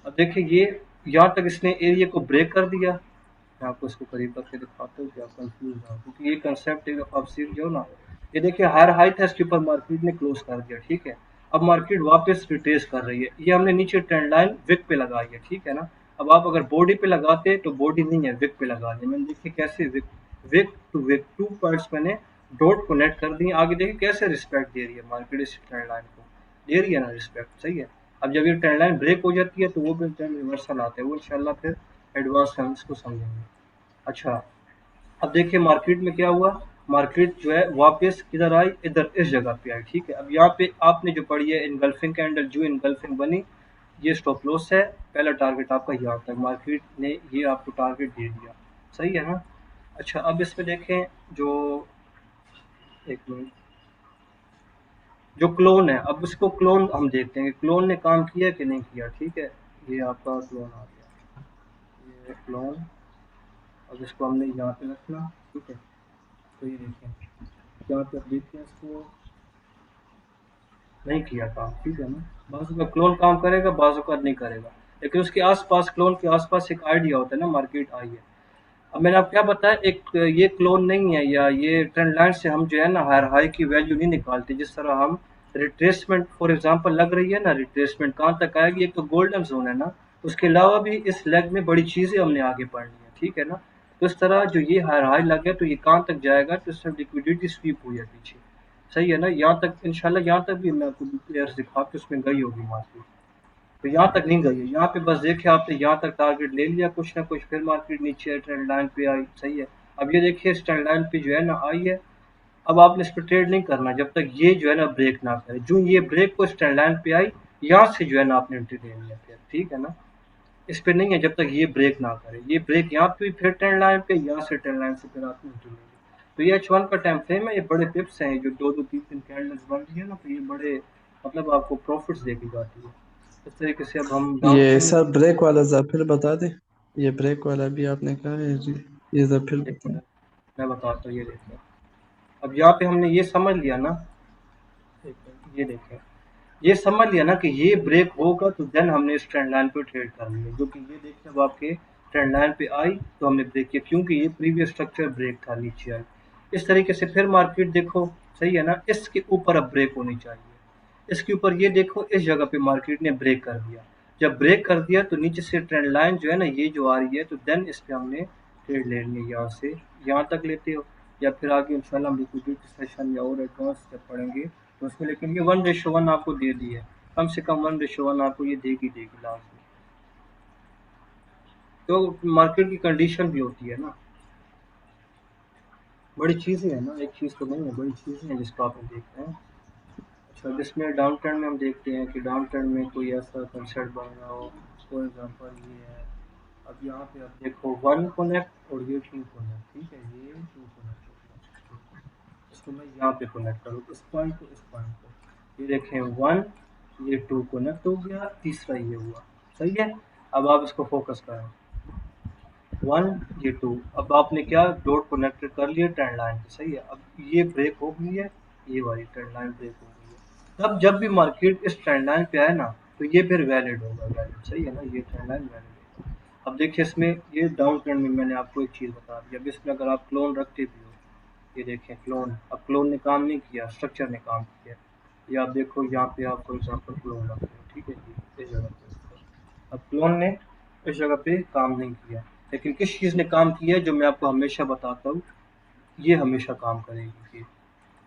अब देखिए ये यहाँ तक इसने एरिया को ब्रेक कर दिया, मैं आपको इसको करीब करके दिखाता हूँ कि आप कंफ्यूज ना हो, क्योंकि ये कंसेप्ट आप सीख जाओ ना। ये देखिए हायर हाई था, इसके ऊपर मार्केट ने क्लोज कर दिया, ठीक है? अब मार्केट वापस रिट्रेस कर रही है, ये हमने नीचे ट्रेंड लाइन विक पे लगाई है, ठीक है ना? अब आप अगर बॉडी पे लगाते तो बॉडी नहीं है, विक पे लगा दी मैंने, देखिए कैसे विक, विक टू पॉइंट्स मैंने डॉट को नेट कर दी, आगे देखिए कैसे रिस्पेक्ट दे रही है मार्केट इस ट्रेंड लाइन को, दे रही है ना रिस्पेक्ट, सही है? अब जब ये ट्रेंड लाइन ब्रेक हो जाती है तो वो भी ट्रेंड रिवर्सल आते हैं, वो इंशाल्लाह फिर एडवांस हम इसको समझेंगे। अच्छा, अब देखिए मार्केट में क्या हुआ, मार्केट जो है वापस किधर आई, इधर इस जगह पे आई, ठीक है? अब यहाँ पे आपने जो पढ़ी है इनगल्फिंग कैंडल, जो इनगल्फिंग बनी, ये स्टॉप लॉस है, पहला टारगेट आपका यहाँ तक, मार्केट ने ये आपको टारगेट दे दिया, सही है ना? अच्छा, अब इसमें देखें जो, एक मिनट, जो क्लोन है, अब इसको क्लोन हम देखते हैं कि क्लोन ने काम किया कि नहीं किया, ठीक है? ये आपका क्लोन आ गया, ये क्लोन, अब इसको हमने यहाँ पे रखना, ठीक है? तो ये देखें, यहाँ पे आप देखते हैं इसको, नहीं किया काम, ठीक है ना। बाजू का क्लोन काम करेगा, बाजू का नहीं करेगा, लेकिन उसके आसपास, क्लोन के आसपास एक आइडिया होता है ना, मार्केट आई है। अब मैंने आपको क्या बताया, एक ये क्लोन नहीं है, या ये ट्रेंड लाइन से हम जो है ना हायर हाई की वैल्यू नहीं निकालते। जिस तरह हम रिट्रेसमेंट फॉर एग्जांपल लग रही है ना, रिट्रेसमेंट कहाँ तक आएगी, एक तो गोल्डन जोन है ना, उसके अलावा भी इस लेग में बड़ी चीजें हमने आगे पढ़नी है, ठीक है ना। तो इस तरह जो ये हायर हाई लग है, तो ये कहाँ तक जाएगा, तो इसमें लिक्विडिटी स्वीप हुई है पीछे, सही है ना। यहाँ तक इंशाल्लाह, यहाँ तक भी मैं आपको प्लेयर्स दिखा के उसमें गई होगी मार्केट। तो यहाँ तक नहीं गई है, यहाँ पे बस देखिए आपने यहाँ तक टारगेट ले लिया कुछ ना कुछ, फिर मार्केट नीचे ट्रेंड लाइन पे आई, सही है। अब ये देखिए इस ट्रेंड लाइन पे जो है ना आई है, अब आपने इस पे ट्रेड नहीं करना जब तक ये जो है ना ब्रेक ना करे। जो ये ब्रेक को इस ट्रेंड लाइन पे आई, यहाँ से जो है ना आपने एंट्री लेनी है फिर, ठीक है ना। इस पे नहीं है जब तक ये ब्रेक ना करे। ये ब्रेक यहाँ पे फिर ट्रेंड लाइन पे, यहाँ से ट्रेंड लाइन से फिर आपने एंट्री लेनी है। तो ये H1 का टाइम फ्रेम है, ये बड़े पिप्स हैं जो दो दो तीन तीन कैंडल्स बन रही है ना, तो ये बड़े मतलब आपको प्रॉफिट्स देके जाती है। इस तरीके से अब हम डाउन ये टाइम सर ब्रेक वाला जरा फिर बता दे। ये ब्रेक वाला भी आपने कहा है जी, ये जरा फिर एक बता। मिनट मैं बताता हूँ, ये देखिए। अब यहाँ पे हमने ये समझ लिया ना, एक मिनट, ये देखिए, ये समझ लिया ना कि ये ब्रेक होगा तो देन हमने इस ट्रेंड लाइन पे ट्रेड करनी है, जो कि ये देखिए अब आपके ट्रेंड लाइन पे आई तो हमने ब्रेक किया, क्योंकि ये प्रीवियस स्ट्रक्चर ब्रेक था, नीचे आई। इस तरीके से फिर मार्केट देखो, सही है ना, इसके ऊपर अब ब्रेक होनी चाहिए। इसके ऊपर ये देखो, इस जगह पे मार्केट ने ब्रेक कर दिया। जब ब्रेक कर दिया तो नीचे से ट्रेंड लाइन जो है ना, ये जो आ रही है, तो देन इस पे हमने ट्रेड लेनी है, यहाँ से यहाँ तक लेते हो, या फिर आगे इंशाल्लाह हम लिक्विडिटी सेशन या और एडवांस जब पढ़ेंगे तो उसमें। लेकिन ये 1:1 आपको दे दी है, कम से कम 1:1 आपको ये देगी देगी लास्ट में। तो मार्केट की कंडीशन भी होती है ना, बड़ी चीज़ें हैं ना, एक चीज़ तो नहीं है, बड़ी चीज़ें हैं जिसको आप देखते हैं। अच्छा, जिसमें डाउन ट्रेंड में हम देखते हैं कि डाउन ट्रेंड में कोई ऐसा कंसेप्ट बन रहा हो, फॉर एग्जांपल ये है। अब यहाँ पे आप देखो 1 कनेक्ट और ये 2 कनेक्ट, ठीक है, ये 2 कनेक्ट हो गया। इसको मैं यहाँ पे कनेक्ट करूँ, इस पॉइंट को इस पॉइंट को, ये देखें 1, ये 2 कनेक्ट हो गया, तीसरा ये हुआ, सही है। अब आप इसको फोकस करें, 1, ये 2, अब आपने क्या डॉट कनेक्टेड कर लिया ट्रेंड लाइन पे, सही है। अब ये ब्रेक हो गई है, ये वाली ट्रेंड लाइन ब्रेक हो गई है। तब जब भी मार्केट इस ट्रेंड लाइन पे आए ना, तो ये फिर वैलिड होगा, वैलिड, सही है ना, ये ट्रेंड लाइन वैलिड होगा। अब देखिए इसमें ये डाउन ट्रेंड में मैंने आपको एक चीज़ बता दी। अब इसमें अगर आप क्लोन रखते भी हो, ये देखें क्लोन, अब क्लोन ने काम नहीं किया, स्ट्रक्चर ने काम किया। या आप देखो यहाँ पे आप फॉर एग्जांपल क्लोन रखते हो, ठीक है जी, इस जगह पे। अब क्लोन ने इस जगह पे काम नहीं किया, लेकिन किस चीज़ ने काम किया है, जो मैं आपको हमेशा बताता हूँ, ये हमेशा काम करेगी। ये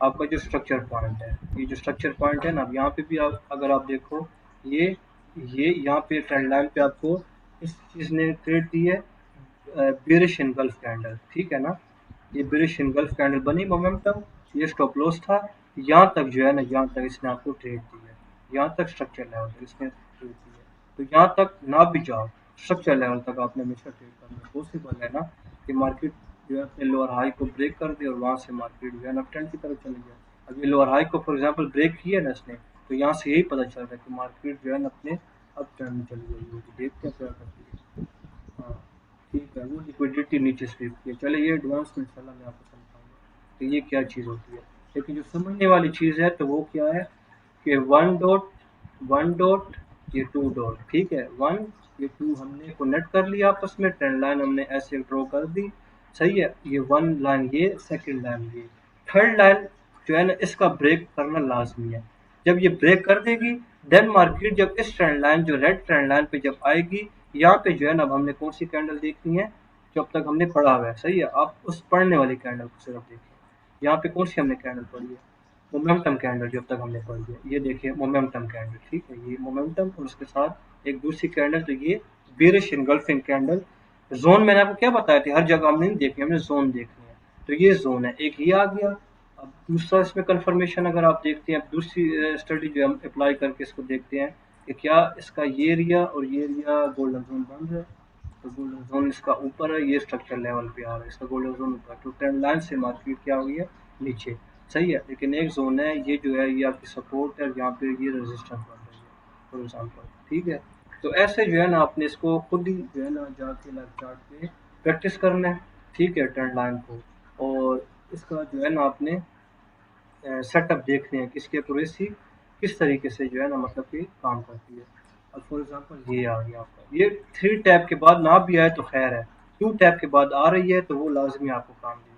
आपका जो स्ट्रक्चर पॉइंट है, ये जो स्ट्रक्चर पॉइंट है ना, अब यहाँ पे भी आप अगर आप देखो, ये यहाँ पे ट्रेंड लाइन पे आपको इस चीज़ ने ट्रेड दी है, बेरिश इनगल्फ कैंडल, ठीक है ना। ये बेरिश इनगल्फ कैंडल बनी मोमेंटम, ये स्टॉप लॉस था, यहाँ तक जो है ना, यहाँ तक इसने आपको ट्रेड दी है, यहाँ तक स्ट्रक्चर लेवल इसने ट्रेड दी है। तो यहाँ तक ना भी जाओ, स्ट्रक्चर लेवल तक आपने हमेशा ट्रेड करना। पॉसिबल है ना कि मार्केट जो है अपने लोअर हाई को ब्रेक कर दे और वहाँ से मार्केट जो है ना अपट्रेंड की तरफ चली जाए। अब ये लोअर हाई को फॉर एग्जांपल ब्रेक किया ना इसने, तो यहाँ से यही पता चल रहा है कि मार्केट जो है ना अपने अप ट्रेंड में चली गई होगी। देखते हैं क्या करती है। हाँ, ठीक है, वो लिक्विडिटी नीचे स्वीप की है। चले ये एडवांस में इंशाल्लाह मैं आपको समझाऊंगा कि ये क्या चीज़ होती है। लेकिन जो समझने वाली चीज़ है तो वो क्या है कि 1 डॉट ये 2 डॉट, ठीक है, 1 ये 2 हमने कनेक्ट कर लिया आपस में, ट्रेंड लाइन हमने ऐसे ड्रॉ कर दी, सही है। ये 1 लाइन, ये सेकंड लाइन, ये थर्ड लाइन जो है ना, इसका ब्रेक करना लाजमी है। जब ये ब्रेक कर देगी, देन मार्केट जब इस ट्रेंड लाइन, जो रेड ट्रेंड लाइन पे जब आएगी, यहाँ पे जो है ना, अब हमने कौन सी कैंडल देखनी है, जब तक हमने पढ़ा हुआ है, सही है। आप उस पढ़ने वाली कैंडल को सिर्फ देखिए। यहाँ पे कौन सी हमने कैंडल पढ़ी है, मोमेंटम कैंडल, जब तक हमने पढ़ी है, ये देखिए मोमेंटम कैंडल, ठीक है, ये मोमेंटम और उसके साथ एक दूसरी कैंडल, तो ये बेरिश इनगल्फिंग कैंडल। जोन मैंने आपको क्या बताया था, हर जगह हमने नहीं देखनी, हमने जोन देखनी है। तो ये जोन है, एक ये आ गया। अब दूसरा इसमें कंफर्मेशन अगर आप देखते हैं, अब दूसरी स्टडी जो हम अप्लाई करके इसको देखते हैं कि क्या इसका ये एरिया और ये एरिया गोल्डन जोन बन रहा है। तो गोल्डन जोन इसका ऊपर है, ये स्ट्रक्चर लेवल पे आ रहा है, इसका गोल्डन जोन ऊपर, तो ट्रेंड लाइन से मार्केट क्या हो गई है, नीचे, सही है। लेकिन एक जोन है, ये जो है ये आपकी सपोर्ट है, यहाँ पे ये रेजिस्टेंस बन रही है फॉर एग्जाम्पल, ठीक है। तो ऐसे जो है ना आपने इसको खुद ही जो है ना जाके लाइव चार्ट पे प्रैक्टिस करना है, ठीक है, ट्रेंड लाइन को। और इसका जो है ना आपने सेटअप देखने हैं किसके एक्यूरेसी, किस तरीके से जो है ना मतलब कि काम करती है। अब फॉर एग्जांपल ये आ गया आपका, ये 3 टैब के बाद ना भी आए तो खैर है, 2 टैब के बाद आ रही है तो वो लाजमी आपको काम देगी।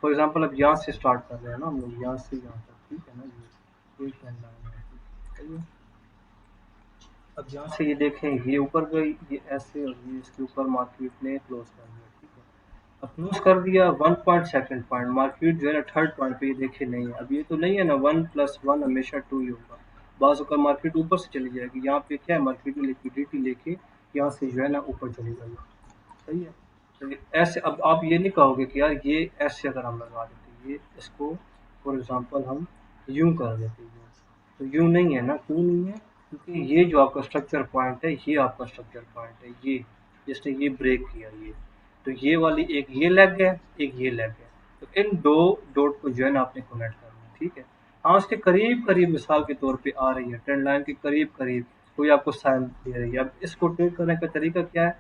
फॉर एग्जांपल अब यहाँ से स्टार्ट कर रहे हैं ना हम लोग, यहाँ से यहाँ तक, ठीक है ना, ये ट्रेंड लाइन है, ठीक है। अब यहाँ से ये देखें, ये ऊपर गई, ये ऐसे, और ये इसके ऊपर मार्केट ने क्लोज कर दिया, ठीक है। अब क्लोज कर दिया 1 पॉइंट, सेकंड पॉइंट, मार्केट जो है ना थर्ड पॉइंट पे ये देखे नहीं है। अब ये तो नहीं है ना 1 + 1 हमेशा 2 ही होगा, बाज़ अगर मार्केट ऊपर से चली जाएगी, यहाँ पे क्या है, मार्केट ने लिक्विडिटी लेके यहाँ से जो है ना ऊपर चली गई, सही है। तो ऐसे अब आप ये नहीं कहोगे कि यार ये ऐसे अगर हम लगा देते, ये इसको फॉर एग्जांपल हम यूं कर देते, तो यूं नहीं है ना, क्यों नहीं है, क्योंकि ये जो आपका स्ट्रक्चर पॉइंट है, ये आपका स्ट्रक्चर पॉइंट है, ये जिसने ये ब्रेक किया, ये तो ये वाली एक ये लेग है, एक ये लेग है, तो इन दो डॉट को जो है ना आपने कनेक्ट करना है, ठीक है। हाँ, उसके करीब करीब मिसाल के तौर पे आ रही है, ट्रेंड लाइन के करीब करीब कोई आपको साइन दे रही है। अब इसको ट्रेड करने का तरीका क्या है,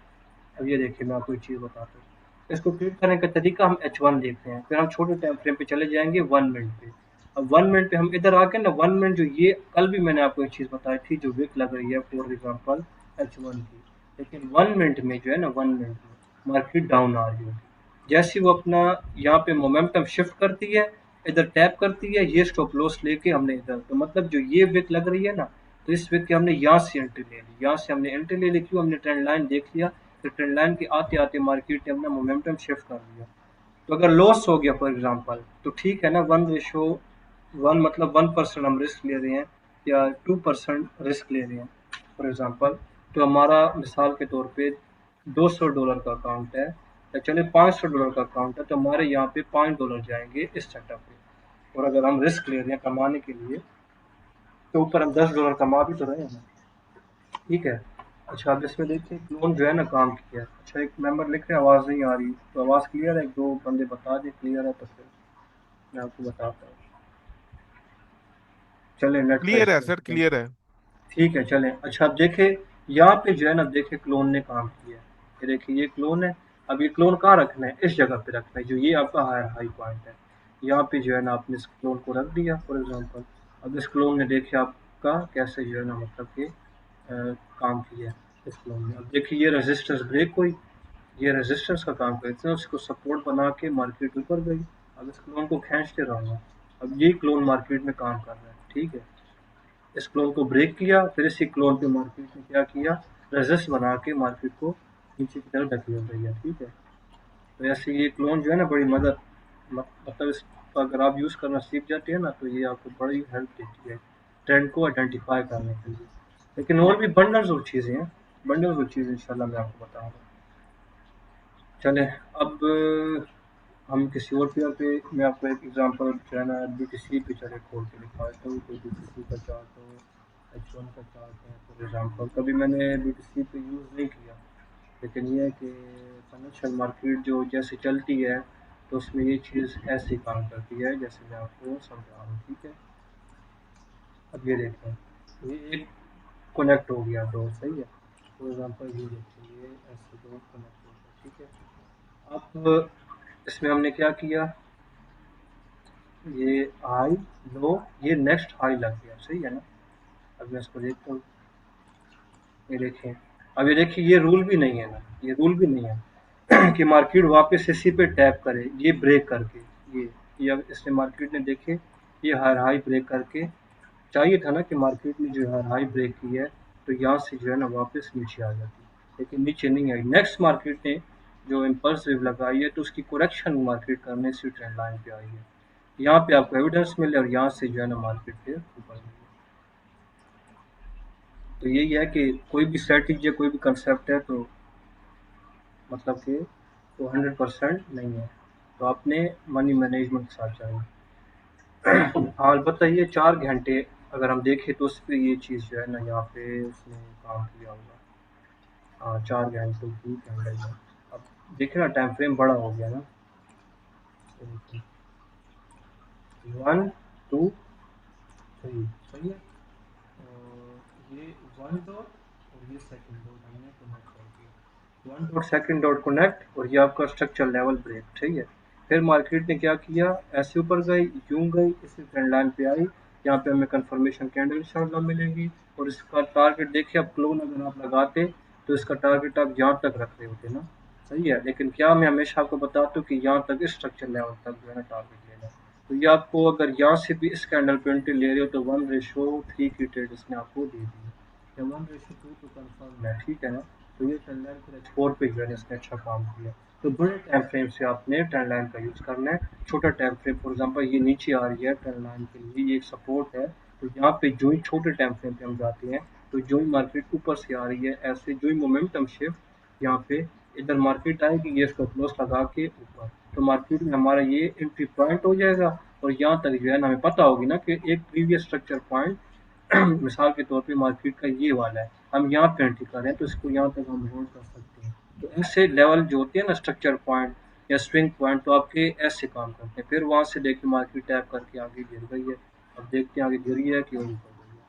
अब ये देखिए मैं आपको एक चीज़ बताता हूँ। इसको ट्रीट करने का तरीका हम H1 देखते हैं, फिर हम छोटे टाइम फ्रेम पे चले जाएंगे 1 मिनट पे। अब 1 मिनट पे हम इधर आके ना 1 मिनट, जो ये कल भी मैंने आपको एक चीज़ बताई थी, जो विक लग रही है फॉर एग्जांपल H1 की, लेकिन 1 मिनट में जो है ना 1 मिनट में मार्केट डाउन आ रही होगी। जैसे वो अपना यहाँ पे मोमेंटम शिफ्ट करती है, इधर टैप करती है, ये स्टॉप लॉस लेके हमने इधर, तो मतलब जो ये विक लग रही है ना, तो इस विक के हमने यहाँ से एंट्री ले ली, यहाँ से हमने एंट्री ले ली, क्यों, हमने ट्रेंड लाइन देख लिया, तो ट्रेंड लाइन के आते आते मार्केट ने अपना मोमेंटम शिफ्ट कर दिया। तो अगर लॉस हो गया फॉर एग्जांपल, तो ठीक है ना, 1:1 मतलब 1% हम रिस्क ले रहे हैं या 2% रिस्क ले रहे हैं फॉर एग्जांपल, तो हमारा मिसाल के तौर पे $200 का अकाउंट है, या चले $500 का अकाउंट है, तो हमारे यहाँ पे $5 जाएंगे इस सेटअप पे। और अगर हम रिस्क ले रहे हैं कमाने के लिए, तो ऊपर हम $10 कमा भी तो रहे हैं ना, ठीक है। अच्छा, अब इसमें देखिए क्लोन जो है ना काम किया है। अच्छा, एक मेंबर लिख रहे हैं आवाज़ नहीं आ रही, तो आवाज़ क्लियर है, एक दो बंदे बता दें क्लियर है तो फिर मैं आपको बताता हूँ। चले नेट का क्लियर है इशू सर, है, क्लियर है। ठीक है चलें। अच्छा, अब देखें यहाँ पे जो है ना, देखें क्लोन ने काम किया है, ये देखिए ये क्लोन है। अब ये क्लोन कहाँ रखना है, इस जगह पे रखना है, जो ये आपका हाई पॉइंट है, यहाँ पे जो है ना आपने इस क्लोन को रख दिया फॉर एग्जांपल। अब इस क्लोन ने देखिए आपका कैसे जो है ना मतलब कि काम किया है इस क्लोन में। अब देखिए ये रेजिस्टेंस ब्रेक हुई, ये रेजिस्टेंस का काम करते हैं, उसको सपोर्ट बना के मार्केट ऊपर गई। अब इस क्लोन को खींचते रहूँगा, अब ये क्लोन मार्केट में काम कर रहा है, ठीक है। इस क्लोन को ब्रेक किया, फिर इसी क्लोन पे मार्केट ने क्या किया, रेजिस्ट बना के मार्केट को नीचे की तरफ ढकेल दिया, ठीक है। तो ऐसे ये क्लोन जो है ना बड़ी मदद, मतलब इसका अगर आप यूज़ करना सीख जाते हैं ना, तो ये आपको बड़ी हेल्प देती है ट्रेंड को आइडेंटिफाई करने के लिए। लेकिन और भी बंडल्स और चीज़ें हैं, बंडल्स और चीज़ें इंशाल्लाह मैं आपको बताऊँगा। चलें, अब हम किसी और पेयर पे, मैं आपको एक एग्जांपल जो है ना BTC पे चले खोल के दिखाता हूँ। कोई BTC का चार्ट हो, H1 का चार्ट है फॉर एग्जांपल। कभी मैंने BTC पे यूज़ नहीं किया, लेकिन ये है कि फाइनेंशियल मार्केट जो जैसे चलती है, तो उसमें ये चीज़ ऐसे काम करती है जैसे मैं आपको समझा रहा हूँ, ठीक है। अब ये देखें, ये एक कनेक्ट हो गया दो, सही है। फॉर एग्जांपल ये देखिए, ये ऐसे दो कनेक्ट हो गया, ठीक है। अब इसमें हमने क्या किया, ये हाई लो, ये नेक्स्ट हाई लग गया, सही है ना। अब मैं इसको देखता हूँ, ये देखें, अब ये देखिए ये रूल भी नहीं है ना, ये रूल भी नहीं है कि मार्केट वापस इसी पे टैप करे, ये ब्रेक करके, ये अब इसने मार्केट ने देखे ये हाई हाई ब्रेक करके, चाहिए था ना कि मार्केट ने जो है हाई ब्रेक की है, तो यहाँ से जो है ना वापस नीचे आ जाती, लेकिन नीचे नहीं आई। नेक्स्ट मार्केट ने जो इम्पल्सिव लगाई है, तो उसकी करेक्शन मार्केट करने से ट्रेंड लाइन पे आई है, यहाँ पे आपको एविडेंस मिले, और यहाँ से जो है ना मार्केट के ऊपर मिले। तो यही है कि कोई भी स्ट्रेटजी, कोई भी कंसेप्ट है, तो मतलब कि तो 100% नहीं है, तो आपने मनी मैनेजमेंट के साथ चाहिए। हाँ, अलबत्ता ये 4 घंटे अगर हम देखें, तो उस पर ये चीज़ जो है ना यहाँ पे उसने काम किया होगा। हाँ, 4 घंटे की कैंडल है। अब देखिए ना टाइम फ्रेम बड़ा हो गया ना, 1 2 3, सही है। ये 1 डॉट और ये सेकंड डॉट हमने कनेक्ट कर दिया, 1 डॉट सेकंड डॉट कनेक्ट, और ये आपका स्ट्रक्चर लेवल ब्रेक, ठीक है। फिर मार्केट ने क्या किया, ऐसे ऊपर गई, यूं गई, इसी ट्रेंड लाइन पे आई, यहाँ पे हमें कंफर्मेशन कैंडल इंशाल्लाह मिलेगी। और इसका टारगेट देखिए, अब क्लोन अगर आप लगाते तो इसका टारगेट आप यहाँ तक रख रहे होते ना, सही है। लेकिन क्या मैं हमेशा आपको बताता हूँ कि यहाँ तक स्ट्रक्चर लेवल तक जो है ना टारगेट लेना है। तो ये आपको अगर यहाँ से भी इस कैंडल पे एंट्री ले रहे हो तो 1:3 की ट्रेड इसने आपको दे दी है, या 1:2 तो कंफर्म है, ठीक है ना। तो ये ट्रेंड लाइन फिर एक्सपोर पे जो है ना इसने अच्छा काम किया। तो बड़े टाइम फ्रेम से आपने ट्रेंड लाइन का यूज़ करना है। छोटा टाइम फ्रेम फॉर एग्जांपल ये नीचे आ रही है ट्रेंड लाइन के लिए, ये एक सपोर्ट है। तो यहाँ पे जो ही छोटे टाइम फ्रेम पे हम जाते हैं तो जो ही मार्केट ऊपर से आ रही है, ऐसे जो ही मोमेंटम शिफ्ट यहाँ पे इधर मार्केट आएगी, ये स्टॉप लॉस लगा के ऊपर, तो मार्केट में हमारा ये एंट्री पॉइंट हो जाएगा। और यहाँ तक जो है ना हमें पता होगी ना कि एक प्रीवियस स्ट्रक्चर पॉइंट मिसाल के तौर पे मार्केट का ये वाला है, हम यहाँ पे एंट्री कर रहे हैं तो इसको यहाँ तक हम होल्ड कर सकते हैं। तो ऐसे लेवल जो होते हैं ना स्ट्रक्चर पॉइंट या स्विंग पॉइंट, तो आपके ऐसे काम करते हैं। फिर वहाँ से देखिए मार्केट टैप करके आगे गिर गई है, अब देखते हैं आगे गिरी है कि वही कर गई है,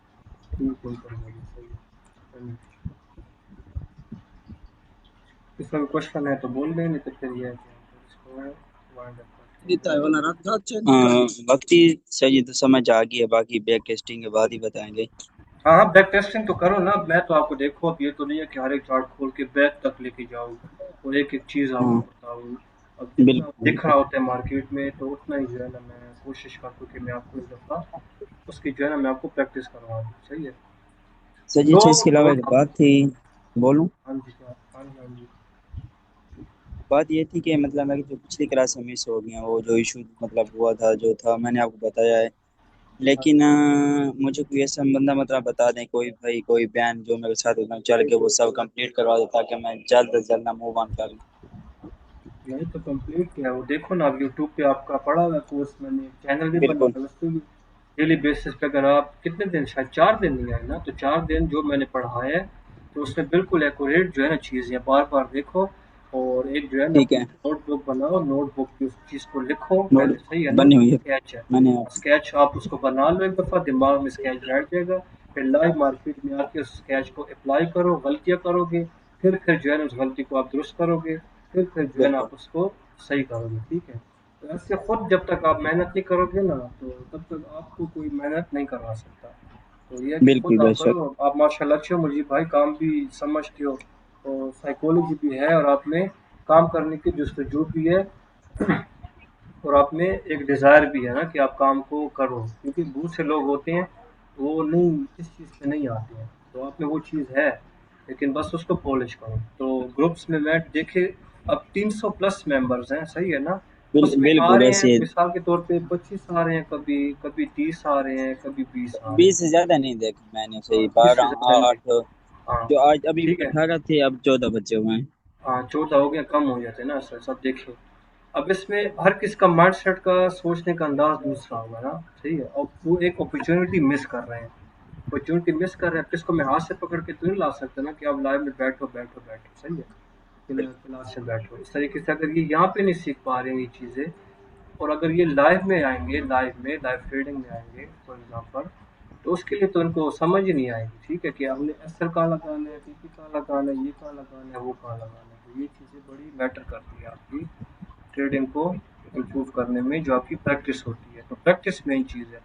ठीक वही कर गई है, सही है। किसी का क्वेश्चन है तो बोल दें, नहीं तो फिर ये है कि हम इसको वाइंड अप करते हैं। बाकी सही तो समझ आ गई है, बाकी बैक टेस्टिंग के बाद ही बताएंगे। हाँ हाँ, बैक टेस्टिंग तो करो ना। मैं तो आपको देखो, अब ये तो नहीं है कि हर एक चार्ट खोल के बैक तक लेके जाऊँ और एक एक चीज़ आपको हाँ बताऊँ। अब जितना बिल्कुल। दिख रहा होता है मार्केट में तो उतना ही जो है ना मैं कोशिश करता हूँ कि मैं आपको एक दफ़ा उसकी जो है ना मैं आपको प्रैक्टिस करवा दूँ, सही है। सर जी, दो अच्छा इसके अलावा दो एक बात थी, बोलूं? हाँ जी, क्या हाँ जी हाँ जी। बात ये थी कि मतलब मेरी जो पिछली क्लास में मिस हो गया, वो जो इशू मतलब हुआ था जो था मैंने आपको बताया है। हाँ लेकिन मुझे कोई ऐसा बंदा मतलब बता दें, कोई भाई कोई बहन जो मेरे साथ एकदम चल के वो सब कंप्लीट करवा दे ताकि मैं जल्द से जल्द मूव ऑन कर लूं। नहीं तो कंप्लीट किया वो देखो ना, अब यूट्यूब पे आपका पड़ा हुआ कोर्स, मैंने चैनल भी बना बिल्कुल। है उस पे भी डेली बेसिस पे। अगर आप कितने दिन, शायद 4 दिन नहीं आए ना, तो 4 दिन जो मैंने पढ़ाया है तो उसमें बिल्कुल एक्यूरेट जो है ना चीज़ें बार बार देखो। और एक जो है ना ठीक अपनी है। नोटबुक बनाओ, नोटबुक की उस चीज़ को लिखो नोट पहले, सही है ना। बनी हुई है स्केच है, मैंने। स्केच आप उसको बना लो एक दफ़ा, दिमाग में स्केच बैठ जाएगा। फिर लाइव मार्केट में आके उस स्केच को अप्लाई करो, गलतियाँ करोगे, फिर जो है ना उस गलती को आप दुरुस्त करोगे, फिर जो है ना बिल्कुल आप उसको सही करोगे, ठीक है। तो ऐसे खुद जब तक आप मेहनत नहीं करोगे ना तो तब तक आपको कोई मेहनत नहीं करवा सकता। तो ये है कि बिल्कुल खुद आप बेशक। करो। आप माशाल्लाह अच्छे हो मुझे भाई, काम भी समझते हो और साइकोलॉजी भी है, और आप में काम करने की जस्तजू भी है और आप में एक डिज़ायर भी है ना कि आप काम को करो। क्योंकि बहुत से लोग होते हैं वो नहीं, इस चीज़ पे नहीं आते हैं, तो आप में वो चीज़ है, लेकिन बस उसको पॉलिश करो। तो ग्रुप्स में मैं देखे अब 300 प्लस मेंबर्स हैं, सही है ना। उसमें आ बिल्कुल रहे हैं ऐसे। मिसाल के तौर पे 25 आ रहे हैं, कभी कभी 30 आ रहे हैं, कभी 20 आ रहे 20 हैं। से ज्यादा नहीं देखा मैंने, हाँ, सही 20 से 12 ज़्यादा नहीं 8। देखा। हाँ, जो आज अभी ठीक है। 18 थे, अब 14 बचे हुए हैं। हाँ, 14 हो गया, कम हो जाते हैं ना सर, सब देखिए। अब इसमें हर किसी का माइंडसेट का सोचने का अंदाज दूसरा होगा ना, सही है। और वो एक अपॉर्चुनिटी मिस कर रहे हैं, अपॉर्चुनिटी मिस कर रहे हैं। किसको मैं हाथ से पकड़ के तो नहीं ला सकता ना कि आप लाइव में बैठो बैठो बैठो, सही है। क्लास से बैठो इस तरीके से, अगर ये यहाँ पे नहीं सीख पा रहे हैं ये चीज़ें, और अगर ये लाइव में आएंगे, लाइव ट्रेडिंग में आएंगे फॉर एग्जांपल, तो उसके लिए तो उनको समझ ही नहीं आएगी, ठीक है, कि हमने एसएल कहाँ लगाना है, पीपी कहाँ लगाना है, ये कहाँ लगाना है, वो कहाँ लगाना है। तो ये चीज़ें बड़ी मैटर करती है आपकी ट्रेडिंग को इम्प्रूव करने में, जो आपकी प्रैक्टिस होती है। तो प्रैक्टिस मेन चीज़ है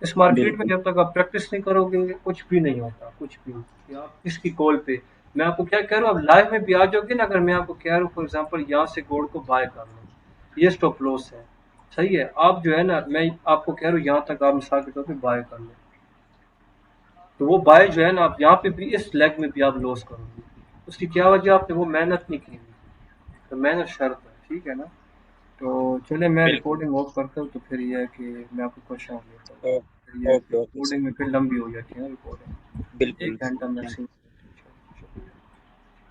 इस मार्केट में। बिल्कुल जब तक आप प्रैक्टिस नहीं करोगे कुछ भी नहीं होता, कुछ भी। कि आप किसकी कॉल पे, मैं आपको क्या कह रहा हूँ, अब लाइव में भी आ जाओगे ना, अगर मैं आपको कह रहा हूँ फॉर एग्जांपल यहाँ से गोल्ड को बाय कर लो, ये स्टॉप लॉस है, सही है। आप जो है ना, मैं आपको कह रहा हूँ यहाँ तक आप मिसाल के तौर पे बाय कर लो, तो वो बाय जो है ना आप यहाँ पे भी इस लेग में भी आप लॉस करोगे। उसकी क्या वजह, आपने वो मेहनत नहीं की हुई। तो मेहनत शर्त है, ठीक है ना। तो चलिए मैं बिल्कुल। रिकॉर्डिंग ऑफ करता हूँ, तो फिर ये है कि मैं आपको क्वेश्चन लेता हूँ। ओ- फिर ये है कि ओके ओके रिकॉर्डिंग में सर। फिर लंबी हो जाती है ना रिकॉर्डिंग, बिल्कुल 1 घंटा थैंक। मैक्सिमम